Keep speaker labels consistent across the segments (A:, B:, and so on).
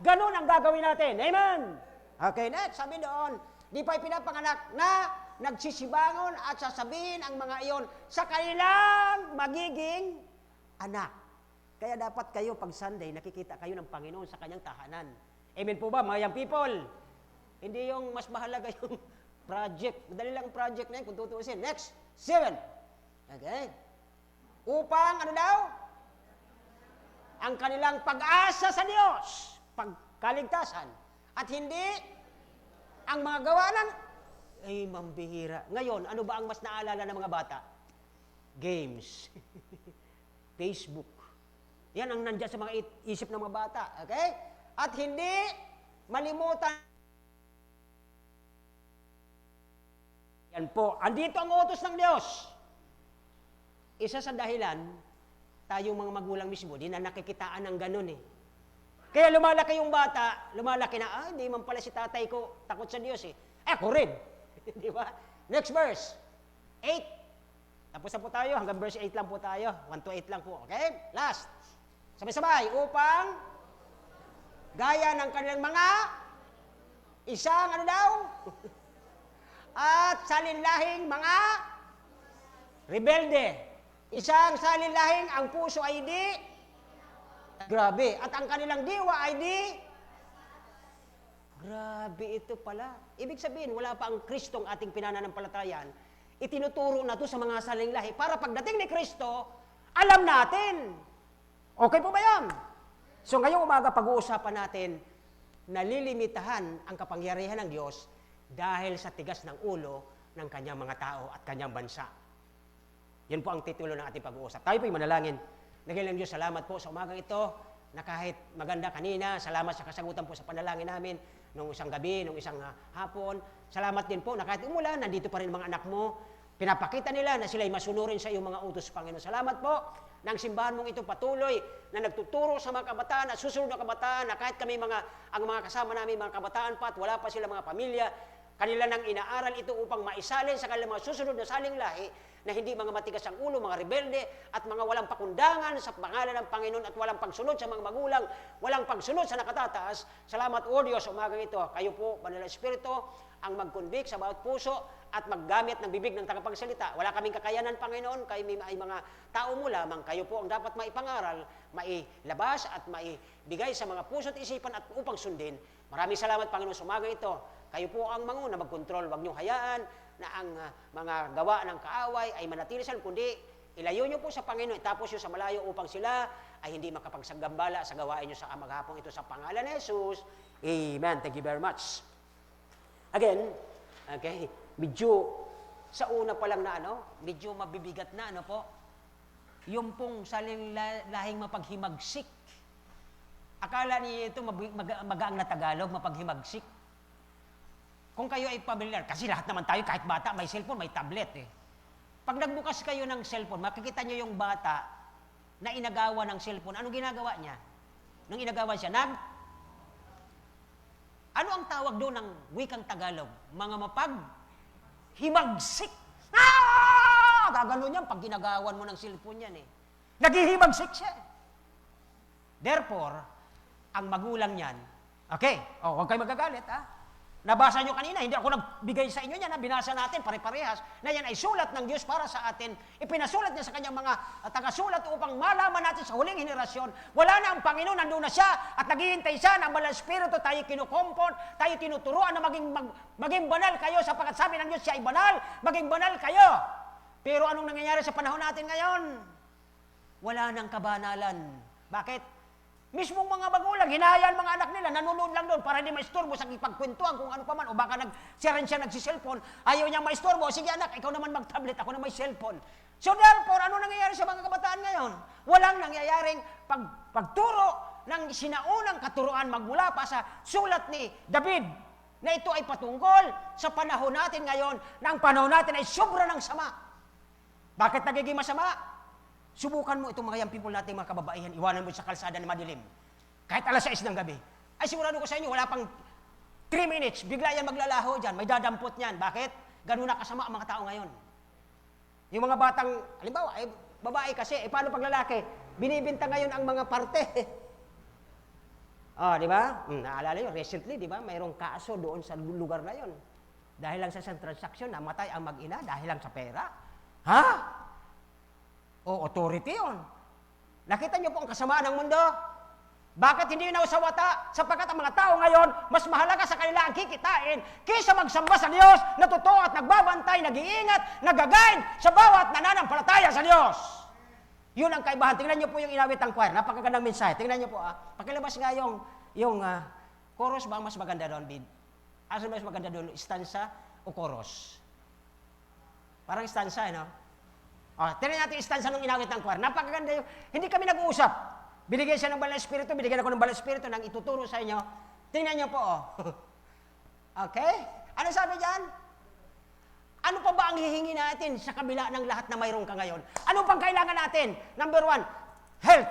A: Ganon ang gagawin natin. Amen? Okay, next. Sabi doon, di pa pinapanganak na nagsisibangon at sasabihin ang mga iyon sa kanilang magiging anak. Kaya dapat kayo pag Sunday, nakikita kayo ng Panginoon sa kanyang tahanan. Amen po ba, mga young people? Hindi yung mas mahalaga yung project. Madali lang ang project na yun kung tutuusin. Next, 7. Okay. Upang, ano daw? Ang kanilang pag-asa sa Diyos, pagkaligtasan. At hindi ang mga gawa ng, ay mambihira. Ngayon, ano ba ang mas naalala ng mga bata? Games. Facebook. Yan ang nandiyan sa mga isip ng mga bata. Okay? At hindi malimutan. Yan po. Andito ang utos ng Diyos. Isa sa dahilan, tayong mga magulang mismo, di na nakikitaan ng ganun eh. Kaya lumalaki yung bata, lumalaki na, hindi man pala si tatay ko takot sa Diyos eh. Ako rin. Di ba? Next verse. 8. Tapos na po tayo, hanggang verse 8 lang po tayo. 1 to 8 lang po. Okay? Last. Sabay-sabay, upang gaya ng kanilang mga isang ano daw? At salinlahing mga rebelde. Isang salinlahing ang puso ay di grabe. At ang kanilang diwa ay di grabe ito pala. Ibig sabihin, wala pa ang Kristong ating pinananampalatayan. Itinuturo na to sa mga salinlahi para pagdating ni Kristo, alam natin. Okay po ba yan? So ngayong umaga pag-uusapan natin, nalilimitahan ang kapangyarihan ng Diyos dahil sa tigas ng ulo ng kanyang mga tao at kanyang bansa. Yan po ang titulo ng ating pag-uusap. Tayo po'y manalangin. Nagilang Diyos, salamat po sa umagang ito na kahit maganda kanina, salamat sa kasagutan po sa panalangin namin nung isang gabi, nung isang hapon. Salamat din po na kahit umulan, nandito pa rin mga anak mo. Pinapakita nila na sila'y masunurin sa iyong mga utos, Panginoon. Salamat po na ang simbahan mong ito patuloy na nagtuturo sa mga kabataan at susunod na kabataan na kahit kami ang mga kasama namin, mga kabataan pa at wala pa sila mga pamilya, kanila nang inaaral ito upang maisalin sa kanilang mga susunod na saling lahi na hindi mga matigas ang ulo, mga rebelde at mga walang pakundangan sa pangalan ng Panginoon at walang pagsunod sa mga magulang, walang pagsunod sa nakatataas. Salamat o Diyos, umagang ito. Kayo po, Banal na Espiritu, ang mag-convict sa bawat puso at maggamit ng bibig ng tagapagsalita. Wala kaming kakayanan, Panginoon, kayo ay mga tao mo lamang. Kayo po ang dapat maipangaral, mailabas at maibigay sa mga puso at isipan at upang sundin. Maraming salamat, Panginoon, sa umagang ito. Kayo po ang manguna mag-control. Huwag niyong hayaan na ang mga gawa ng kaaway ay manatili sa kundi ilayo niyo po sa Panginoon, itapos niyo sa malayo upang sila ay hindi makapagsagambala sa gawain niyo sa maghapong ito sa pangalan ni Jesus. Amen. Thank you very much. Again, okay, medyo sa una pa lang na medyo mabibigat na po. Yung pong saling lahing mapaghimagsik. Akala niyo ito magaang na Tagalog, mapaghimagsik. Kung kayo ay pamilyar, kasi lahat naman tayo, kahit bata, may cellphone, may tablet eh. Pag nagbukas kayo ng cellphone, makikita nyo yung bata na inagawa ng cellphone. Anong ginagawa niya? Nung inagawa siya, ano ang tawag doon ng wikang Tagalog? Mga mapaghimagsik. Gagano niyan pag ginagawan mo ng cellphone yan eh. Naghihimagsik siya. Therefore, ang magulang niyan, okay, huwag kayo magagalit Nabasa nyo kanina, hindi ako nagbigay sa inyo niyan, binasa natin, pare-parehas, na yan ay sulat ng Diyos para sa atin. Ipinasulat niya sa kanyang mga taga-sulat upang malaman natin sa huling henerasyon, wala na ang Panginoon, nandun na siya, at naghihintay siya ng Banal na Espiritu, tayo kinukompon, tayo tinuturuan na maging banal kayo, sapagkat sabi ng Diyos, siya ay banal, maging banal kayo. Pero anong nangyayari sa panahon natin ngayon? Wala nang kabanalan. Bakit? Mismong mga magulang, hinahayaan mga anak nila, nanonood lang doon para hindi maistorbo sa ipagkwentuhan kung ano pa man. O baka siya nagsiselfone, ayaw niyang maistorbo. Sige anak, ikaw naman mag-tablet, ako na may cellphone. So therefore, ano nangyayari sa mga kabataan ngayon? Walang nangyayaring pagturo ng sinaunang katuruan magmula pa sa sulat ni David na ito ay patungkol sa panahon natin ngayon na ang panahon natin ay sobra ng sama. Bakit nagiging masama? Subukan mo itong mga young people natin, mga kababaihan, iwanan mo sa kalsada na madilim. Kahit alas 6 ng gabi. Ay sigurado ko sa inyo, wala pang 3 minutes, bigla yan maglalaho dyan, may dadampot niyan. Bakit? Ganun na kasama ang mga tao ngayon. Yung mga batang, halimbawa, babae kasi, paano pag lalaki? Binibinta ngayon ang mga parte. Di ba? Naalala yun, recently, di ba? Mayroong kaso doon sa lugar na yon. Dahil lang sa isang transaksyon, namatay ang mag-ina dahil lang sa pera. Ha? O authority yon. Nakita niyo po ang kasamaan ng mundo? Bakit hindi yun nawasawata? Sapagkat ang mga tao ngayon, mas mahalaga sa kanila ang kikitain kaysa magsamba sa Diyos na totoo at nagbabantay, nag-iingat, nag-guide sa bawat nananampalataya sa Diyos. Yun ang kaibahan. Tingnan niyo po yung inawit ng choir. Napakagandang mensahe. Tingnan niyo po. Pakilabas nga yung chorus ba ang mas maganda doon, Bid? Asa mas maganda doon? Stanza o chorus? Parang stanza, no? Tingnan natin yung stanza ng inawit ng choir. Napakaganda yung... Hindi kami nag-uusap. Binigyan siya ng Banal na Espiritu, binigyan ako ng Banal na Espiritu nang ituturo sa inyo. Tingnan niyo po, Okay? Ano sabi diyan? Ano pa ba ang hihingi natin sa kabila ng lahat na mayroon ka ngayon? Ano pang kailangan natin? Number 1, health.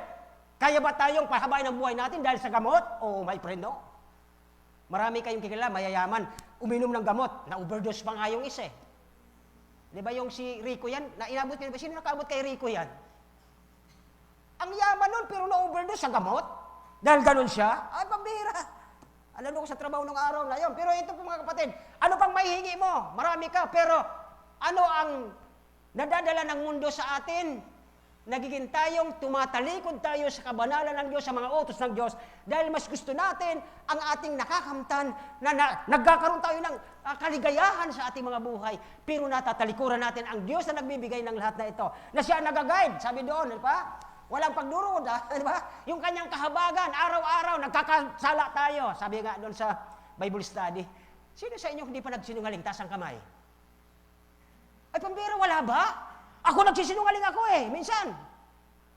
A: Kaya ba tayong pahabain ang buhay natin dahil sa gamot? Oh, my friend, no? Marami kayong kilala, mayayaman, uminom ng gamot, na-overdose pa nga yung isa eh. Di ba yung si Rico yan? Inabot ko, sino nakaabot kay Rico yan? Ang yaman nun, pero na-overdose sa gamot. Dahil ganun siya, ay, pambira. Alam ko sa trabaho ng araw na yun. Pero ito po mga kapatid, ano pang maihingi mo? Marami ka, pero ano ang nadadala ng mundo sa atin? Nagiging tayong tumatalikod tayo sa kabanalan ng Diyos, sa mga utos ng Diyos, dahil mas gusto natin ang ating nakakamtan na nagkakaroon tayo ng kaligayahan sa ating mga buhay. Pero natatalikuran natin ang Diyos na nagbibigay ng lahat na ito. Na siya nag-guide, sabi doon, di ba? Walang pagduruda, di ba? Yung kanyang kahabagan, araw-araw, nagkakasala tayo. Sabi nga doon sa Bible study, sino sa inyo hindi pa nagsinungaling? Taas ang kamay. Ay, pambira, wala ba? Ako nagsisinungaling ako eh, minsan.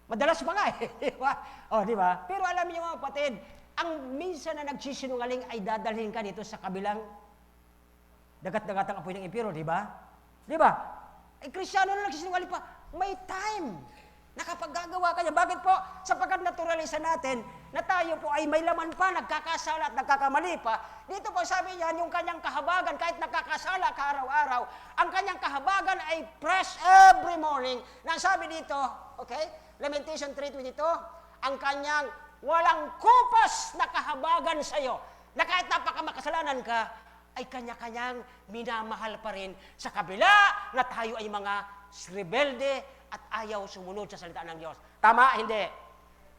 A: Madalas pa nga eh, di ba? Di ba? Pero alam niyo mga kapatid, ang minsan na nagsisinungaling ay dadalhin ka dito sa kabilang dagat-dagatang apoy ng impyerno, di ba? Di ba? Eh, Kristiyano na nagsisinungaling pa, may time. Nakapaggagawa ka niya. Bakit po? Sapagkat naturalisa natin na tayo po ay may laman pa, nagkakasala at nagkakamali pa. Dito po sabi niyan, yung kanyang kahabagan, kahit nagkakasala ka araw-araw, ang kanyang kahabagan ay fresh every morning. Nang sabi dito, okay, Lamentation 3:22, ang kanyang walang kupas na kahabagan sa iyo, na kahit napakamakasalanan ka, ay kanya-kanyang minamahal pa rin sa kabila na tayo ay mga rebelde at ayaw sumunod sa salita ng Diyos. Tama? Hindi.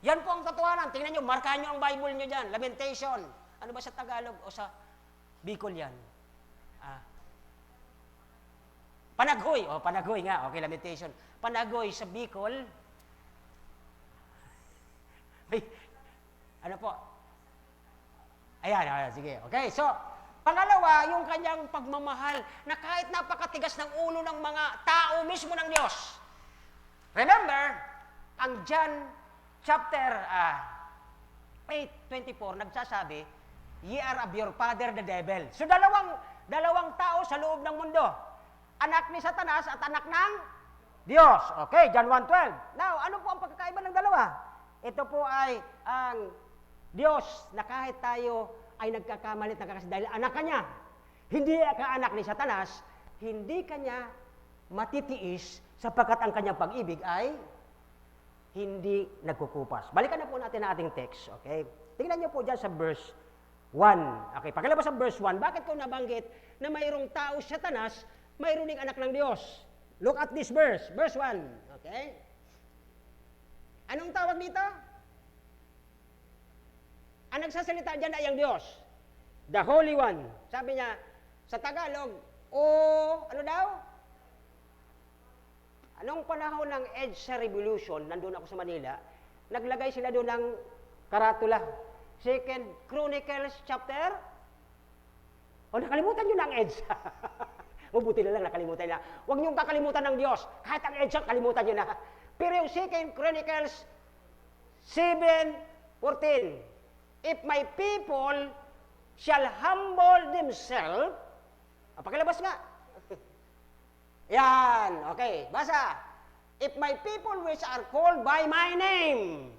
A: Yan po ang totohanan. Tingnan nyo, markahan nyo ang Bible nyo dyan. Lamentation. Ano ba sa Tagalog o sa Bicol yan? Panaghoy. Panaghoy nga. Okay, Lamentation. Panaghoy sa Bicol. Ano po? Ayan, sige. Okay, so, pangalawa, yung kanyang pagmamahal na kahit napakatigas ng ulo ng mga tao mismo ng Diyos. Remember, ang John chapter 8:24 nagsasabi, ye are of your father the devil. So dalawang tao sa loob ng mundo. Anak ni Satanas at anak ng Diyos. Okay, John 1:12. Now, ano po ang pagkakaiba ng dalawa? Ito po ay ang Diyos na kahit tayo ay nagkakamali at nagkakasala dahil anak kanya. Hindi ka anak ni Satanas, hindi kanya matitiis sapagkat ang kanyang pag-ibig ay hindi nagkukupas. Balikan na po natin ang ating text, okay? Tingnan niyo po dyan sa verse 1. Okay, pakilabas sa verse 1, bakit ko nabanggit na mayroong tao Satanas, mayroong ding anak ng Diyos? Look at this verse 1, okay? Anong tawag dito? Ang nagsasalita dyan ay ang Diyos. The Holy One. Sabi niya, sa Tagalog, ano daw? Anong panahon ng EDSA Revolution, nandun ako sa Manila, naglagay sila doon ng karatula. 2 Chronicles chapter? Nakalimutan nyo na ang EDSA. Mabuti na lang, nakalimutan nyo na. Huwag nyo kakalimutan ng Diyos. Kahit ang EDSA, kalimutan nyo na. Pero yung 2 Chronicles 7:14, if my people shall humble themselves, pakilabas nga. Yan, okay, basa. If my people which are called by my name.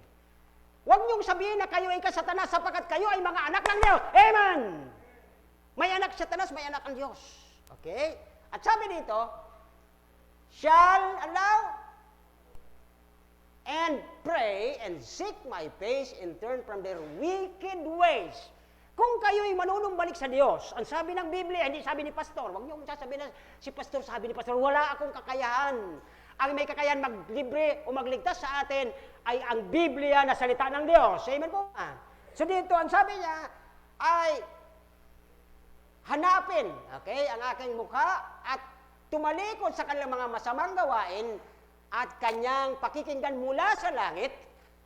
A: Huwag niyong sabihin na kayo ay kasatanas sapagkat kayo ay mga anak ng Diyos. Amen! May anak Satanas, may anak ng Diyos. Okay? At sabi dito, shall allow and pray and seek my face and turn from their wicked ways. Kung kayo'y manunumbalik sa Diyos, ang sabi ng Biblia, hindi sabi ni Pastor, huwag niyo sasabihin na si Pastor, sabi ni Pastor, wala akong kakayahan. Ang may kakayahan maglibre o magligtas sa atin ay ang Biblia na salita ng Diyos. Amen po. So dito, ang sabi niya ay hanapin, okay, ang aking mukha at tumalikod sa kanilang mga masamang gawain at kanyang pakikinggan mula sa langit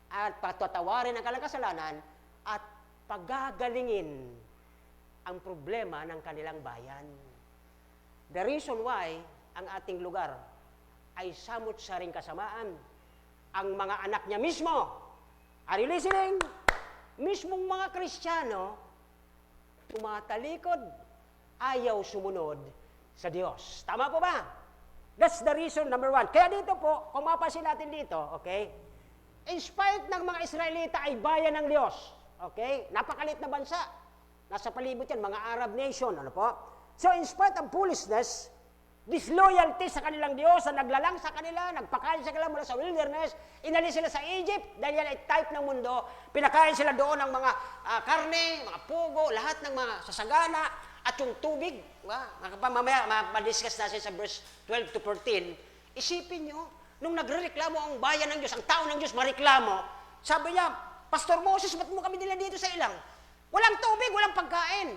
A: at patatawarin ang kanilang kasalanan at pagagalingin ang problema ng kanilang bayan. The reason why ang ating lugar ay samot-saring kasamaan, ang mga anak niya mismo, are you listening? Mismong mga Kristiyano, tumatalikod, ayaw sumunod sa Diyos. Tama po ba? That's the reason number one. Kaya dito po, kung mapasin natin dito, okay? In spite ng mga Israelita ay bayan ng Diyos. Okay? Napakalit na bansa. Nasa palibot yan, mga Arab nation. Ano po? So in spite of foolishness, disloyalty sa kanilang Diyos na naglalang sa kanila, nagpakain sa kanila mula sa wilderness, inalis sila sa Egypt, dahil yan ay type ng mundo, pinakain sila doon ng mga karne, mga pugo, lahat ng mga sasagana, at yung tubig, mamaya ma-discuss natin sa verse 12 to 14, isipin nyo, nung nagrereklamo ang bayan ng Diyos, ang tao ng Diyos mareklamo, sabi niya, Pastor Moses, ba't mo kami nila dito sa ilang? Walang tubig, walang pagkain.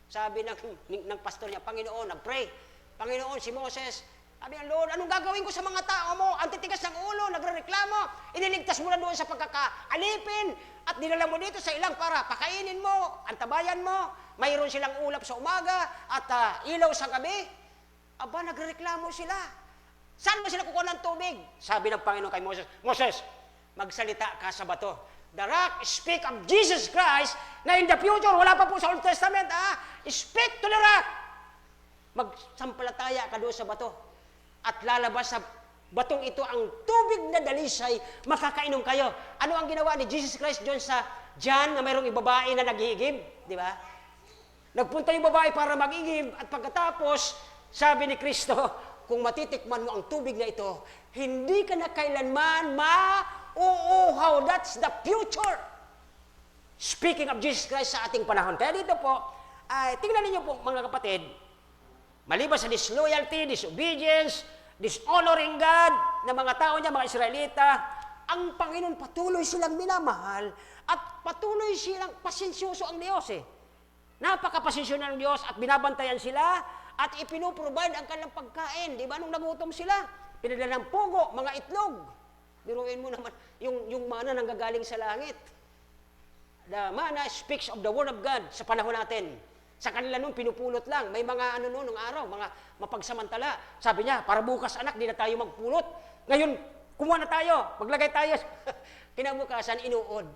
A: Sabi ng pastor niya, Panginoon, nag-pray, Panginoon, si Moses, sabi niya, Lord, anong gagawin ko sa mga tao mo? Ang titigas ng ulo, nagrereklamo, iniligtas mo na doon sa pagkakaalipin, at dinala mo dito sa ilang para pakainin mo, antabayan mo, mayroon silang ulap sa umaga, at ilaw sa gabi. Aba, nagrereklamo sila. Saan ba sila kukuha ng tubig? Sabi ng Panginoon kay Moses, Moses, magsalita ka sa bato. The rock speak of Jesus Christ, na in the future, wala pa po sa Old Testament, speak to the rock. Magsampalataya ka doon sa bato. At lalabas sa batong ito ang tubig na dalisay, makakainom kayo. Ano ang ginawa ni Jesus Christ doon sa John na mayroong babae na naghihigib? Di ba? Nagpunta yung babae para mag-igib at pagkatapos, sabi ni Kristo, kung matitikman mo ang tubig na ito, hindi ka na kailanman mauuhaw. That's the future. Speaking of Jesus Christ sa ating panahon. Kaya dito po, tingnan niyo po mga kapatid, maliban sa disloyalty, disobedience, dishonoring God ng mga tao niya, mga Israelita, ang Panginoon patuloy silang minamahal at patuloy silang pasensyoso ang Diyos Napakapasensyo ng Diyos at binabantayan sila at ipinoprovide ang kanilang pagkain. Di ba? Nung nagutom sila, pinadala ng pugo, mga itlog. Biruin mo naman, yung mana nanggagaling sa langit. The manna speaks of the word of God sa panahon natin. Sa kanila nung pinupulot lang. May mga nung araw, mga mapagsamantala. Sabi niya, para bukas anak, di na tayo magpulot. Ngayon, kumuha na tayo, maglagay tayo. Kinabukasan, inuod.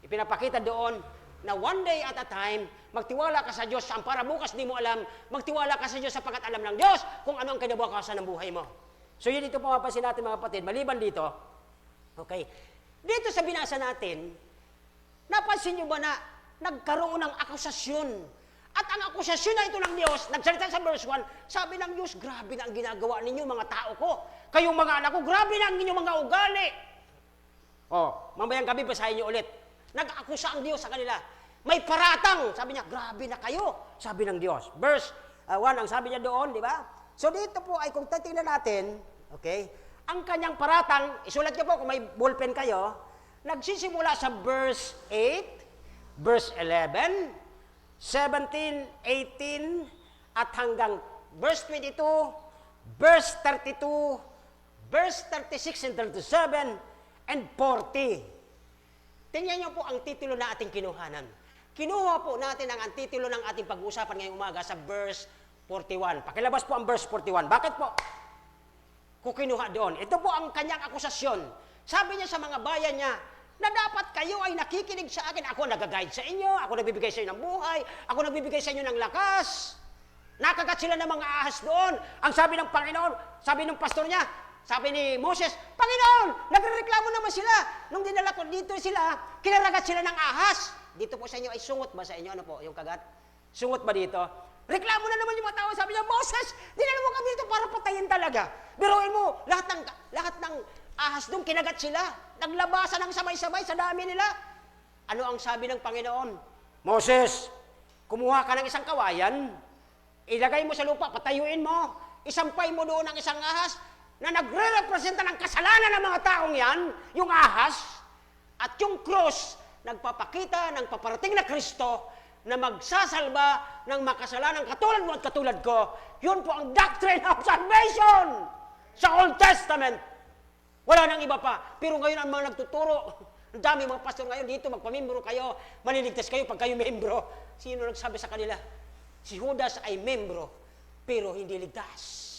A: Ipinapakita doon na one day at a time, magtiwala ka sa Diyos. Ang para bukas di mo alam, magtiwala ka sa Diyos sapagkat alam ng Diyos kung ano ang kinabukasan ng buhay mo. So yun dito pumapansin natin mga kapatid. Maliban dito, okay, dito sa binasa natin, napansin nyo ba na nagkaroon ng akusasyon? At ang akusasyon na ito ng Diyos, nagsalita sa verse 1, sabi ng Diyos, grabe na ang ginagawa ninyo mga tao ko. Kayong mga anak ko, grabe na ang inyong mga ugali. Mamayang gabi, basahin nyo ulit. Nag-akusa ang Diyos sa kanila. May paratang. Sabi niya, grabe na kayo. Sabi ng Diyos. Verse 1, ang sabi niya doon, di ba? So dito po ay kung titingnan natin, okay, ang kanyang paratang, isulat niyo po kung may ballpen kayo, nagsisimula sa verse 8, verse 11, 17, 18, at hanggang verse 22, verse 32, verse 36 and 37, and 40. Tingnan niyo po ang titulo na ating kinuhanan. Kinuha po natin ang titulo ng ating pag-uusapan ngayong umaga sa verse 41. Pakilabas po ang verse 41. Bakit po? Kukinuha doon. Ito po ang kanyang akusasyon. Sabi niya sa mga bayan niya, na dapat kayo ay nakikinig sa akin. Ako nag-guide sa inyo, ako nagbibigay sa inyo ng buhay, ako nagbibigay sa inyo ng lakas. Nakagat sila ng mga ahas doon. Ang sabi ng Panginoon, sabi ng pastor niya, sabi ni Moses, Panginoon, nagrereklamo naman sila. Nung dinala ko dito sila, kinaragat sila ng ahas. Dito po sa inyo ay sungot ba sa inyo? Ano po, yung kagat? Sungot ba dito? Reklamo na naman yung mga tao. Sabi niya, Moses, dinala mo kami dito para patayin talaga. Biruin mo, lahat ng ahas doon, kinagat sila. Naglabasan ng sabay-sabay sa dami nila. Ano ang sabi ng Panginoon? Moses, kumuha ka ng isang kawayan, ilagay mo sa lupa, patayuin mo, isampay mo doon ang isang ahas na nagre-representa ng kasalanan ng mga taong yan, yung ahas, at yung cross, nagpapakita ng paparating na Kristo na magsasalba ng makasalanan katulad mo at katulad ko. Yun po ang doctrine of salvation sa Old Testament. Wala nang iba pa. Pero ngayon ang mga nagtuturo, ang dami mga pastor ngayon dito, magpamimbro kayo, maliligtas kayo pag kayo membro. Sino nagsabi sa kanila? Si Judas ay membro, pero hindi ligtas.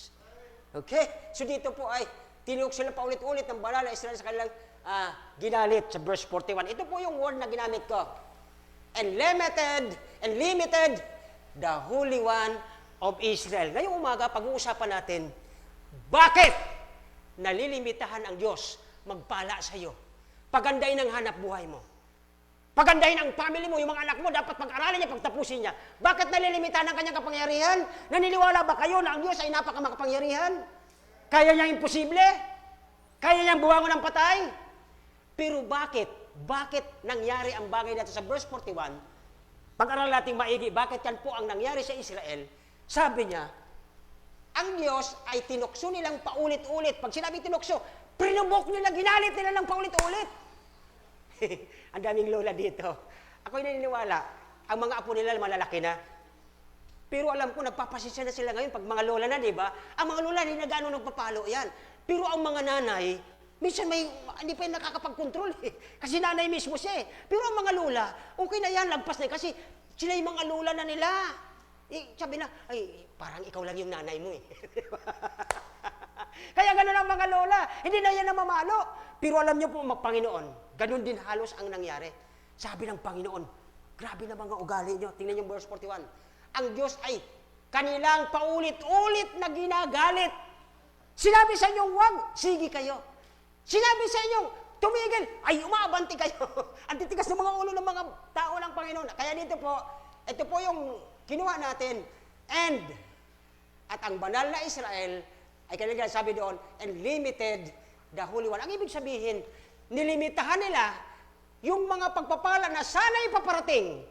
A: Okay? So dito po ay tinulog sila paulit-ulit ng banal na Israel sa kanilang ginalit sa verse 41. Ito po yung word na ginamit ko. And limited the Holy One of Israel. Ngayong umaga, pag-uusapan natin, bakit nalilimitahan ang Diyos magpala sa iyo? Pagandahin ang hanap buhay mo. Pagandahin ang family mo, yung mga anak mo, dapat pag-aralin niya, pagtapusin niya. Bakit nalilimitahan ang kanyang kapangyarihan? Naniniwala ba kayo na ang Diyos ay napakamakapangyarihan? Kaya niyang imposible? Kaya niyang buwangon ng patay? Pero bakit? Bakit nangyari ang bagay natin sa verse 41? Pag-aral natin maigi, bakit yan po ang nangyari sa Israel? Sabi niya, ang Diyos ay tinukso nilang paulit-ulit. Pag sinabing tinukso, prinubok nila, ginalit nila ng paulit-ulit. Ang daming lola dito. Ako'y naniniwala, ang mga apo nila malalaki na. Pero alam ko, nagpapasisya na sila ngayon pag mga lola na, di ba? Ang mga lola, hindi na gano'ng nagpapalo yan. Pero ang mga nanay, minsan hindi pa yung nakakapag-control eh. Kasi nanay mismo siya eh. Pero ang mga lola, okay na yan, lagpas na yan. Kasi sila yung mga lola na nila. Eh, sabi na, ay, parang ikaw lang yung nanay mo eh. Kaya gano'n ang mga lola. Hindi na yan na mamalo. Pero alam niyo po, Panginoon, gano'n din halos ang nangyari. Sabi ng Panginoon, grabe na mga ugali niyo. Tingnan niyo verse 41. Ang Diyos ay kanilang paulit-ulit na ginagalit. Sinabi sa inyo, wag, sige kayo. Sinabi sa inyo, tumigil, ay umaabanti kayo. Ang titigas ng mga ulo ng mga tao ng Panginoon. Kaya dito po, ito po yung kinuha natin. And, at ang banal na Israel, ay kanila sabi doon, and limited the Holy One. Ang ibig sabihin, nilimitahan nila yung mga pagpapala na sana'y paparating,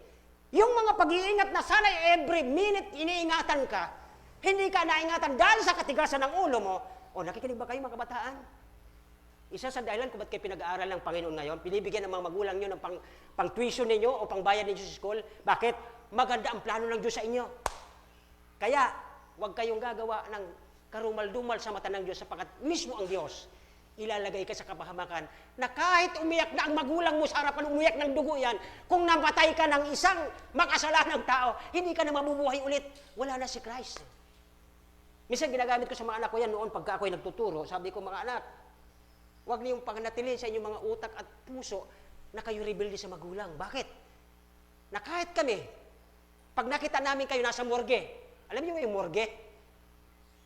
A: yung mga pag-iingat na sana'y every minute iniingatan ka, hindi ka naingatan dahil sa katigasan ng ulo mo. O, nakikinig ba kayo mga kabataan? Isa sa dahilan kung ba't kayo pinag-aaral ng Panginoon ngayon, pinibigyan ng mga magulang nyo ng pang-tuition ninyo o pang-bayad ninyo sa school. Bakit? Maganda ang plano ng Diyos sa inyo. Kaya, huwag kayong gagawa ng karumal-dumal sa mata ng Diyos sapagkat mismo ang Diyos ilalagay ka sa kapahamakan na kahit umiyak na ang magulang mo sa harapan, umiyak ng dugo yan, kung namatay ka ng isang makasalanang tao, hindi ka na mabubuhay ulit. Wala na si Christ. Minsan ginagamit ko sa mga anak ko yan noon pagka ako'y nagtuturo. Sabi ko, mga anak, huwag niyong panganatilin sa inyong mga utak at puso na kayo rebelde sa magulang. Bakit? Na kahit kami, pag nakita namin kayo nasa morgue, alam niyo yung morgue?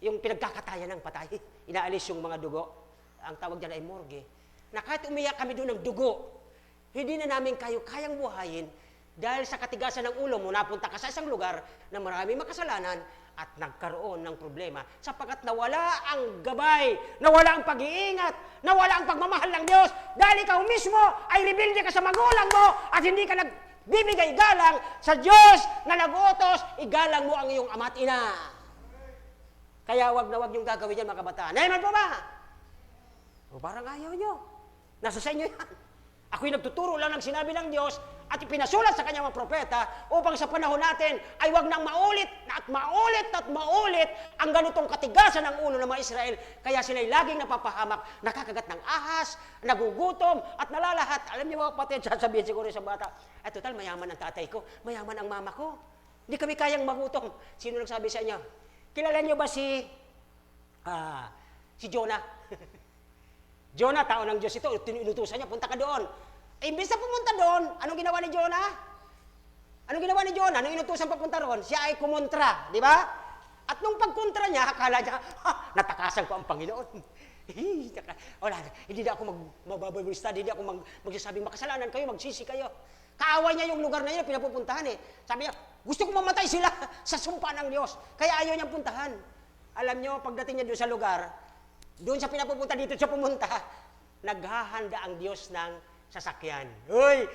A: Yung pinagkakatayan ng patay, inaalis yung mga dugo. Ang tawag dyan ay morgue. Na kahit umiyak kami doon ng dugo, hindi na namin kayo kayang buhayin dahil sa katigasan ng ulo mo, napunta ka sa isang lugar na maraming makasalanan at nagkaroon ng problema. Sapagkat nawala ang gabay, nawala ang pag-iingat, nawala ang pagmamahal ng Diyos dahil ikaw mismo ay rebelde ka sa magulang mo at hindi ka nagbibigay galang sa Diyos na nag-utos, igalang mo ang iyong ama't ina. Kaya wag na wag yung gagawin yan mga kabataan. Naman po ba? O parang ayaw nyo. Nasa sa inyo yan. Ako'y nagtuturo lang ng sinabi ng Diyos at ipinasulat sa kanyang mga propeta upang sa panahon natin ay wag nang maulit at maulit at maulit ang ganitong katigasan ng ulo ng mga Israel. Kaya sila'y laging napapahamak, nakakagat ng ahas, nagugutom at nalalahat. Alam niyo mga kapatid, sasabihin siguro sa bata, ay total, mayaman ang tatay ko, mayaman ang mama ko. Hindi kami kayang magutom. Sino nagsabi sa inyo? Kilala niyo ba si Jonah? Jonah, tao ng Diyos ito, inutusan niya, punta ka doon. Eh, imbes na pumunta doon, anong ginawa ni Jonah? Anong ginawa ni Jonah? Nung inutusan papunta roon, siya ay kumontra, di ba? At nung pagkontra niya, akala niya, natakasan ko ang Panginoon. Wala, hindi na ako mag-Bible study, hindi ako magsasabing makasalanan kayo, magsisi kayo. Kaaway niya yung lugar na yun, pinapupuntahan eh. Sabi niya, gusto kong mamatay sila sa sumpa ng Diyos. Kaya ayaw niyang puntahan. Alam niyo, pagdating niya doon sa lugar, doon siya pinapupunta, dito siya pumunta. naghahanda ang Diyos ng sasakyan. Uy,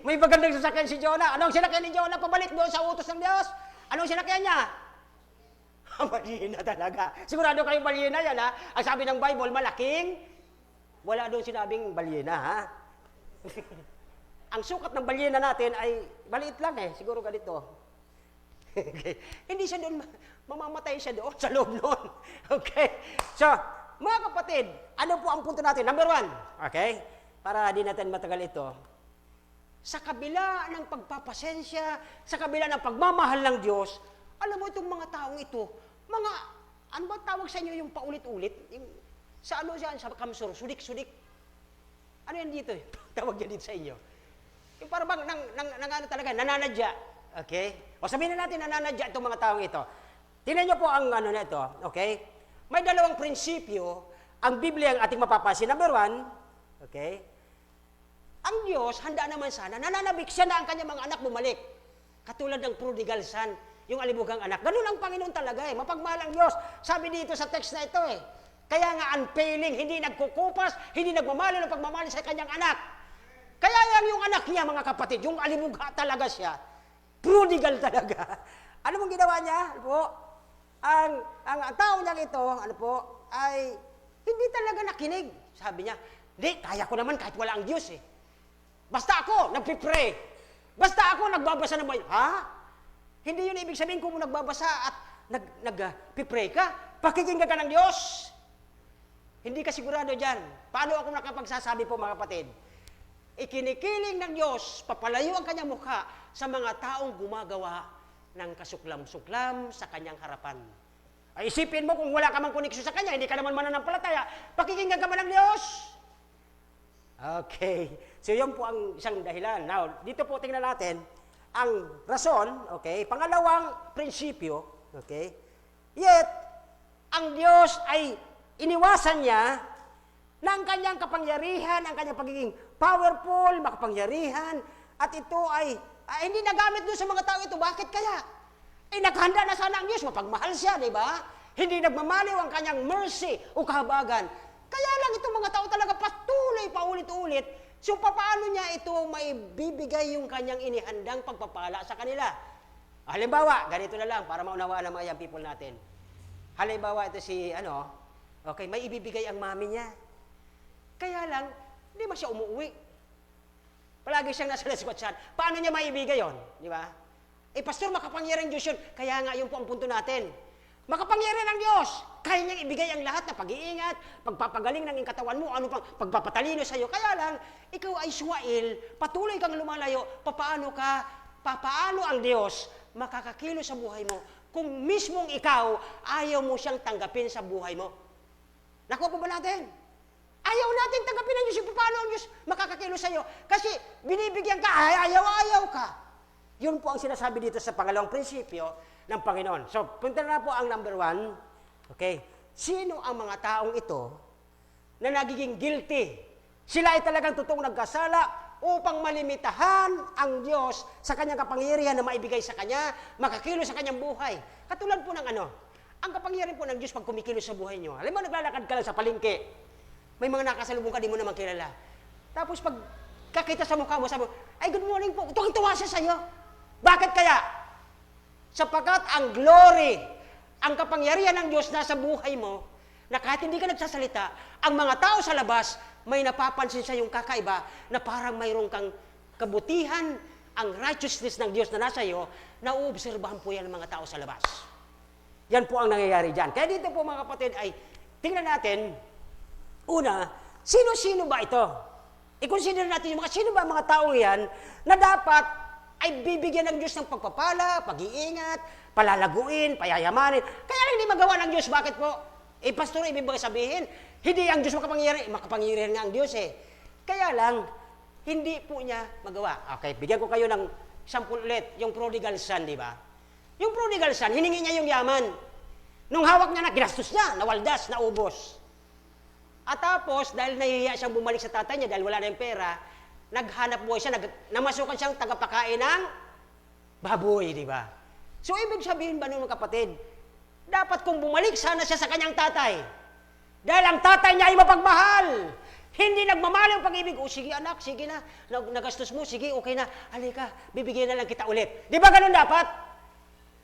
A: may magandang sasakyan si Jonah. Anong sinakyan ni Jonah pabalik doon sa utos ng Diyos? Anong sinakyan niya? Balina talaga. Sigurado kayong balina yan, ha? Ang sabi ng Bible, malaking. Wala doon sinabing balina, ha? Ang sukat ng balina natin ay maliit lang eh. Siguro ganito. Okay. Hindi siya doon, mamamatay siya doon sa loob noon. Okay. So, mga kapatid, ano po ang punto natin? Number 1, okay? Para di natin matagal ito. Sa kabila ng pagpapasensya, sa kabila ng pagmamahal ng Diyos, alam mo itong mga taong ito, mga, ano ba tawag sa inyo yung paulit-ulit? Yung, sa ano siya, sa kamsur, sudik-sudik. Ano yan dito eh? Tawag yan dito sa inyo. Yung parang bang, ano talaga, nananadya. Okay? O sabihin na natin, nananadya itong mga taong ito. Tingnan niyo po ang ano na ito, okay? May dalawang prinsipyo, ang Biblia ang ating mapapansin. Number 1, okay? Ang Diyos, handa naman sana, nananabik siya na ang kanyang mga anak bumalik. Katulad ng prodigal son, yung alibugang anak. Ganun ang Panginoon talaga eh. Mapagmahal ang Diyos. Sabi dito sa text na ito eh. Kaya nga unfailing, hindi nagkukupas, hindi nagmamali ng pagmamali sa kanyang anak. Kaya lang yung anak niya, mga kapatid, yung alibugha talaga siya. Prodigal talaga. Ano mong ginawa niya? Ano po? Ang tao niya ito, ano po, ay hindi talaga nakinig. Sabi niya, di, kaya ko naman kahit wala ang Diyos eh. Basta ako, nagpipray. Basta ako, nagbabasa ng Bible. Ha? Hindi yun ibig sabihin kung nagbabasa at nagpipray ka, pakikinggan ka ng Diyos. Hindi ka sigurado dyan. Paano ako nakapagsasabi po, mga kapatid? Ikinikiling ng Diyos, papalayo ang kanyang mukha sa mga taong gumagawa ng kasuklam-suklam sa kanyang harapan. Ay, isipin mo kung wala ka mang koneksyon sa kanya, hindi ka naman mananampalataya, pakikinggan ka man ng Diyos. Okay. So, yun po ang isang dahilan. Now, dito po tingnan natin ang rason, okay? Pangalawang prinsipyo, okay? Yet, ang Diyos ay iniwasan niya na ang kanyang kapangyarihan, ang kanyang pagiging powerful, makapangyarihan, at ito ay hindi nagamit doon sa mga tao ito. Bakit kaya? Naghanda na sana ang Diyos, mapagmahal siya, di ba? Hindi nagmamaliw ang kanyang mercy o kahabagan. Kaya lang itong mga tao talaga patuloy paulit-ulit. So, paano niya ito maibibigay yung kanyang inihandang pagpapala sa kanila? Halimbawa, ganito na lang para maunawaan ng mga young people natin. Halimbawa, ito si, okay, may ibibigay ang mami niya. Kaya lang, hindi man siya umuwi. Palagi siyang nasa laskwatsan. Paano niya maibigay yon? Di ba? Pastor, makapangyarihan Diyos yun. Kaya nga, yun po ang punto natin. Makapangyarihan ng Diyos. Kaya niyang ibigay ang lahat na pag-iingat, pagpapagaling ng katawan mo, ano pang pagpapatalino sa iyo. Kaya lang, ikaw ay suwail, patuloy kang lumalayo, papaano ang Diyos makakakilo sa buhay mo kung mismong ikaw ayaw mo siyang tanggapin sa buhay mo. Nakuha po ba natin? Ayaw natin tanggapin ang Diyos. Paano ang Diyos makakakilo sa iyo? Kasi binibigyan ka, ayaw ka. Yun po ang sinasabi dito sa pangalawang prinsipyo ng Panginoon. So, punta na po ang number 1. Okay? Sino ang mga taong ito na nagiging guilty? Sila ay talagang totoong nagkasala upang malimitahan ang Diyos sa kanyang kapangyarihan na maibigay sa kanya, makakilo sa kanyang buhay. Katulad po ng ang kapangyarihan po ng Diyos pag kumikilo sa buhay nyo. Alam mo, naglalakad ka lang sa palengke. May mga nakasalubong ka, di mo naman kilala. Tapos pag kakita sa mukha mo, sabi mo, ay, good morning po. Tuwang-tuwa siya sa'yo. Bakit kaya? Sapagkat ang glory, ang kapangyarihan ng Diyos nasa buhay mo, na kahit hindi ka nagsasalita, ang mga tao sa labas, may napapansin sa yung kakaiba na parang mayroong kang kabutihan, ang righteousness ng Diyos na nasa iyo, nauobserbahan po yan ng mga tao sa labas. Yan po ang nangyayari dyan. Kaya dito po mga kapatid ay, tingnan natin, una, sino-sino ba ito? I-consider natin yung sino ba mga taong yan na dapat ay bibigyan ng Diyos ng pagpapala, pag-iingat, palalaguin, payayamanin. Kaya lang hindi magawa ng Diyos. Bakit po? Pastor, ibig ba sabihin, hindi ang Diyos makapangyarihan nga ang Diyos eh. Kaya lang, hindi po niya magawa. Okay, bigyan ko kayo ng sample ulit, yung prodigal son, di ba? Yung prodigal son, hiningi niya yung yaman. Nung hawak niya na, ginastos niya, nawaldas, naubos. At tapos, dahil nahihiya siyang bumalik sa tatay niya, dahil wala na yung pera, naghanap buhay siya, namasukan siyang tagapakain ng baboy, di ba? So, ibig sabihin ba mga kapatid, dapat kung bumalik sana siya sa kanyang tatay, dahil ang tatay niya ay mapagmahal, Hindi nagmamahal ang pag-ibig. O sige anak, sige na. Nagastos mo, sige, okay na. Halika, bibigyan na lang kita ulit. Di ba ganun dapat?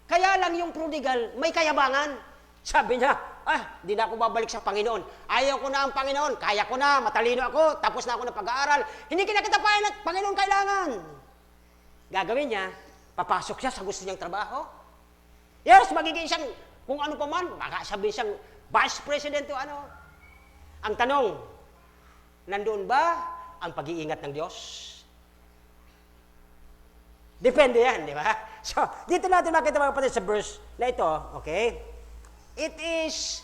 A: Kaya lang yung prodigal, may kayabangan. Sabi niya, di na ako babalik sa Panginoon. Ayaw ko na ang Panginoon. Kaya ko na, matalino ako, tapos na ako ng pag-aaral. Hindi kita payan at Panginoon kailangan. Gagawin niya, papasok siya sa gusto niyang trabaho. Yes, magiging siyang, kung ano pa man, baka sabihin siyang vice president o ano. Ang tanong, nandoon ba ang pag-iingat ng Diyos? Depende yan, di ba? So, dito natin makita mga kapatid sa verse na ito, okay? It is,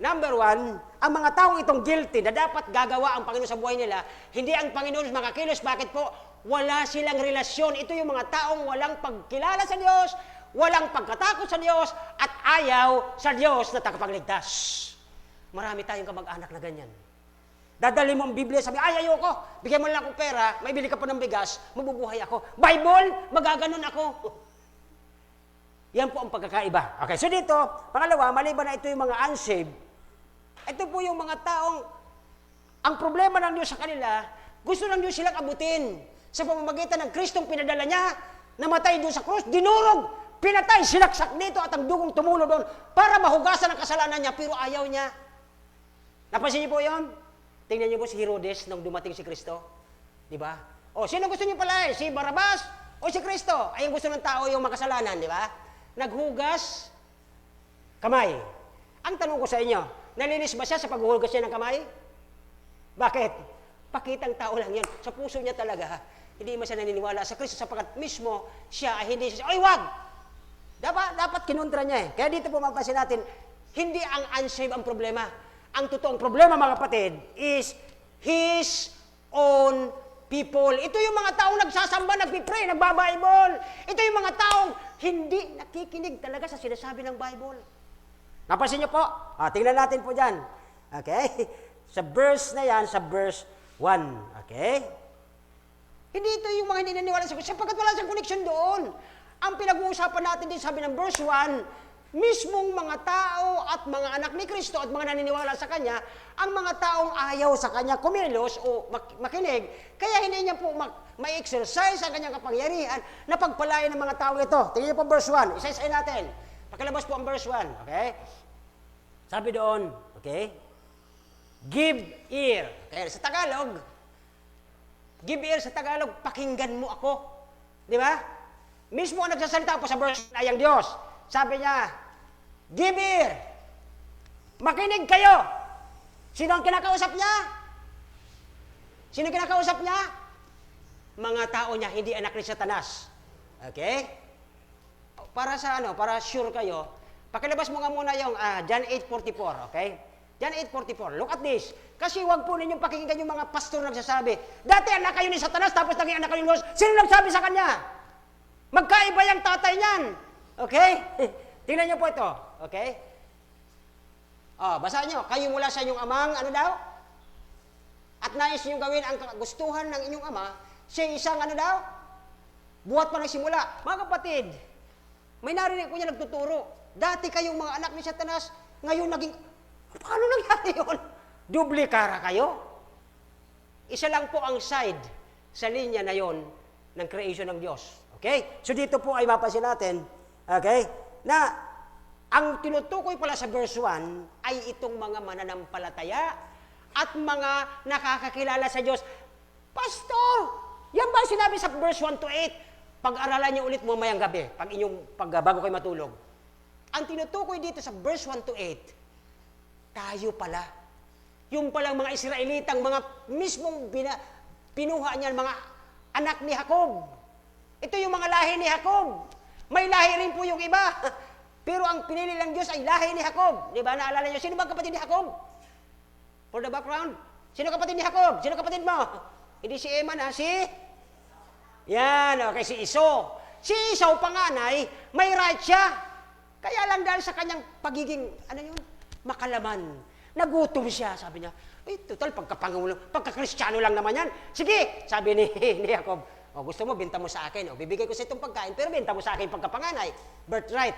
A: number one, ang mga taong itong guilty na dapat gagawa ang Panginoon sa buhay nila, hindi ang Panginoon makakilos. Bakit po? Wala silang relasyon. Ito yung mga taong walang pagkilala sa Diyos, walang pagkatakot sa Diyos, at ayaw sa Diyos na tagapagligtas. Marami tayong kamag-anak na ganyan. Dadali mo ang Biblia, sabi, ayoko, bigyan mo lang akong pera, may bili ka pa ng bigas, mabubuhay ako. Bible, magaganon ako. Yan po ang pagkakaiba. Okay, so dito, pangalawa, maliban na ito yung mga unsaved, ito po yung mga taong, ang problema ng Diyos sa kanila, gusto ng Diyos silang abutin. Sa pamamagitan ng Kristong pinadala niya, namatay doon sa krus, dinurog, pinatay, sinaksak dito at ang dugong tumulo doon para mahugasan ang kasalanan niya, pero ayaw niya. Napansin niyo po yun? Tingnan niyo po si Herodes nung dumating si Kristo. Di ba? O, sino gusto niyo pala? Si Barabas o si Kristo? Ay, ang gusto ng tao yung makasalanan, di ba? Naghugas kamay. Ang tanong ko sa inyo, nalinis ba siya sa paghuhugas niya ng kamay? Bakit? Pakitang tao lang yan. Sa puso niya talaga, hindi man siya naniniwala sa Kristo sapagkat mismo siya ay hindi siya, ay wag! Dapat kinontra niya eh. Kaya dito po mapapansin natin, hindi ang unsaved ang problema. Ang totoong problema, mga kapatid, is His own people. Ito yung mga taong nagsasamba, nagpipray, nagbabible. Ito yung mga taong hindi nakikinig talaga sa sinasabi ng Bible. Napansin niyo po? Tingnan natin po dyan. Okay? Sa verse na yan, sa verse 1. Okay? Hindi ito yung mga hindi naniwala sa Kristo, sapagkat wala siyang connection doon. Ang pinag-uusapan natin din, sabi ng verse 1, mismong mga tao at mga anak ni Kristo at mga naniniwala sa Kanya, ang mga taong ayaw sa Kanya kumilos o makinig, kaya hindi niya po ma-exercise ang Kanyang kapangyarihan na pagpalain ng mga tao ito. Tingnan niyo po verse 1, isa-isay natin. Pakilabas po ang verse 1, okay? Sabi doon, okay? Give ear. Kaya sa Tagalog, give ear sa Tagalog, pakinggan mo ako. Di ba? Mismo ang nagsasalita po sa verse ay ang Diyos. Sabi niya, give ear. Makinig kayo. Sino ang kinakausap niya? Sino ang kinakausap niya? Mga tao niya, hindi anak ni Satanas. Okay? Para sa para sure kayo, pakilabas mo nga muna yung John 8:44, okay? John 8:44. Look at this. Kasi wag po ninyong pakinggan yung mga pastor nagsasabi, dati anak kayo ni Satanas, tapos naging anak kayo ni Diyos. Sino nagsabi sa kanya? Magkaiba yung tatay niyan. Okay? Tingnan niyo po ito. Okay? Basahin niyo. Kayo mula sa inyong amang, ano daw? At nais niyo gawin ang kagustuhan ng inyong ama, siya isang ano daw? Buhat pa nagsimula. Mga kapatid, may narinig ko niya nagtuturo. Dati kayong mga anak ni Satanas, ngayon naging, paano nangyari yun? Duplikara kayo? Isa lang po ang side sa linya na yon ng creation ng Diyos. Okay? So dito po ay mapasin natin, okay, na ang tinutukoy pala sa verse 1 ay itong mga mananampalataya at mga nakakakilala sa Diyos. Pastor, yan ba sinabi sa verse 1 to 8? Pag-aralan niyo ulit mamayang gabi, bago kayo matulog. Ang tinutukoy dito sa verse 1 to 8, tayo pala. Yung palang mga Israelitang, mga mismong pinuha niyan, mga anak ni Jacob. Ito yung mga lahi ni Jacob. May lahi rin po yung iba. Pero ang pinili ng Diyos ay lahi ni Jacob. Di ba? Naalala niyo, sino ba kapatid ni Jacob? For the background. Sino kapatid ni Jacob? Sino kapatid mo? Hindi si Eman, si? Yan, okay, si Iso. Si Esau, panganay, may right siya. Kaya lang dahil sa kanyang pagiging, makalaman. Nagutom siya, sabi niya. Total, pagka-Kristiyano lang naman yan. Sige, sabi ni Jacob. Gusto mo, benta mo sa akin. Bibigay ko sa itong pagkain, pero benta mo sa akin pagkapanganay. Birthright.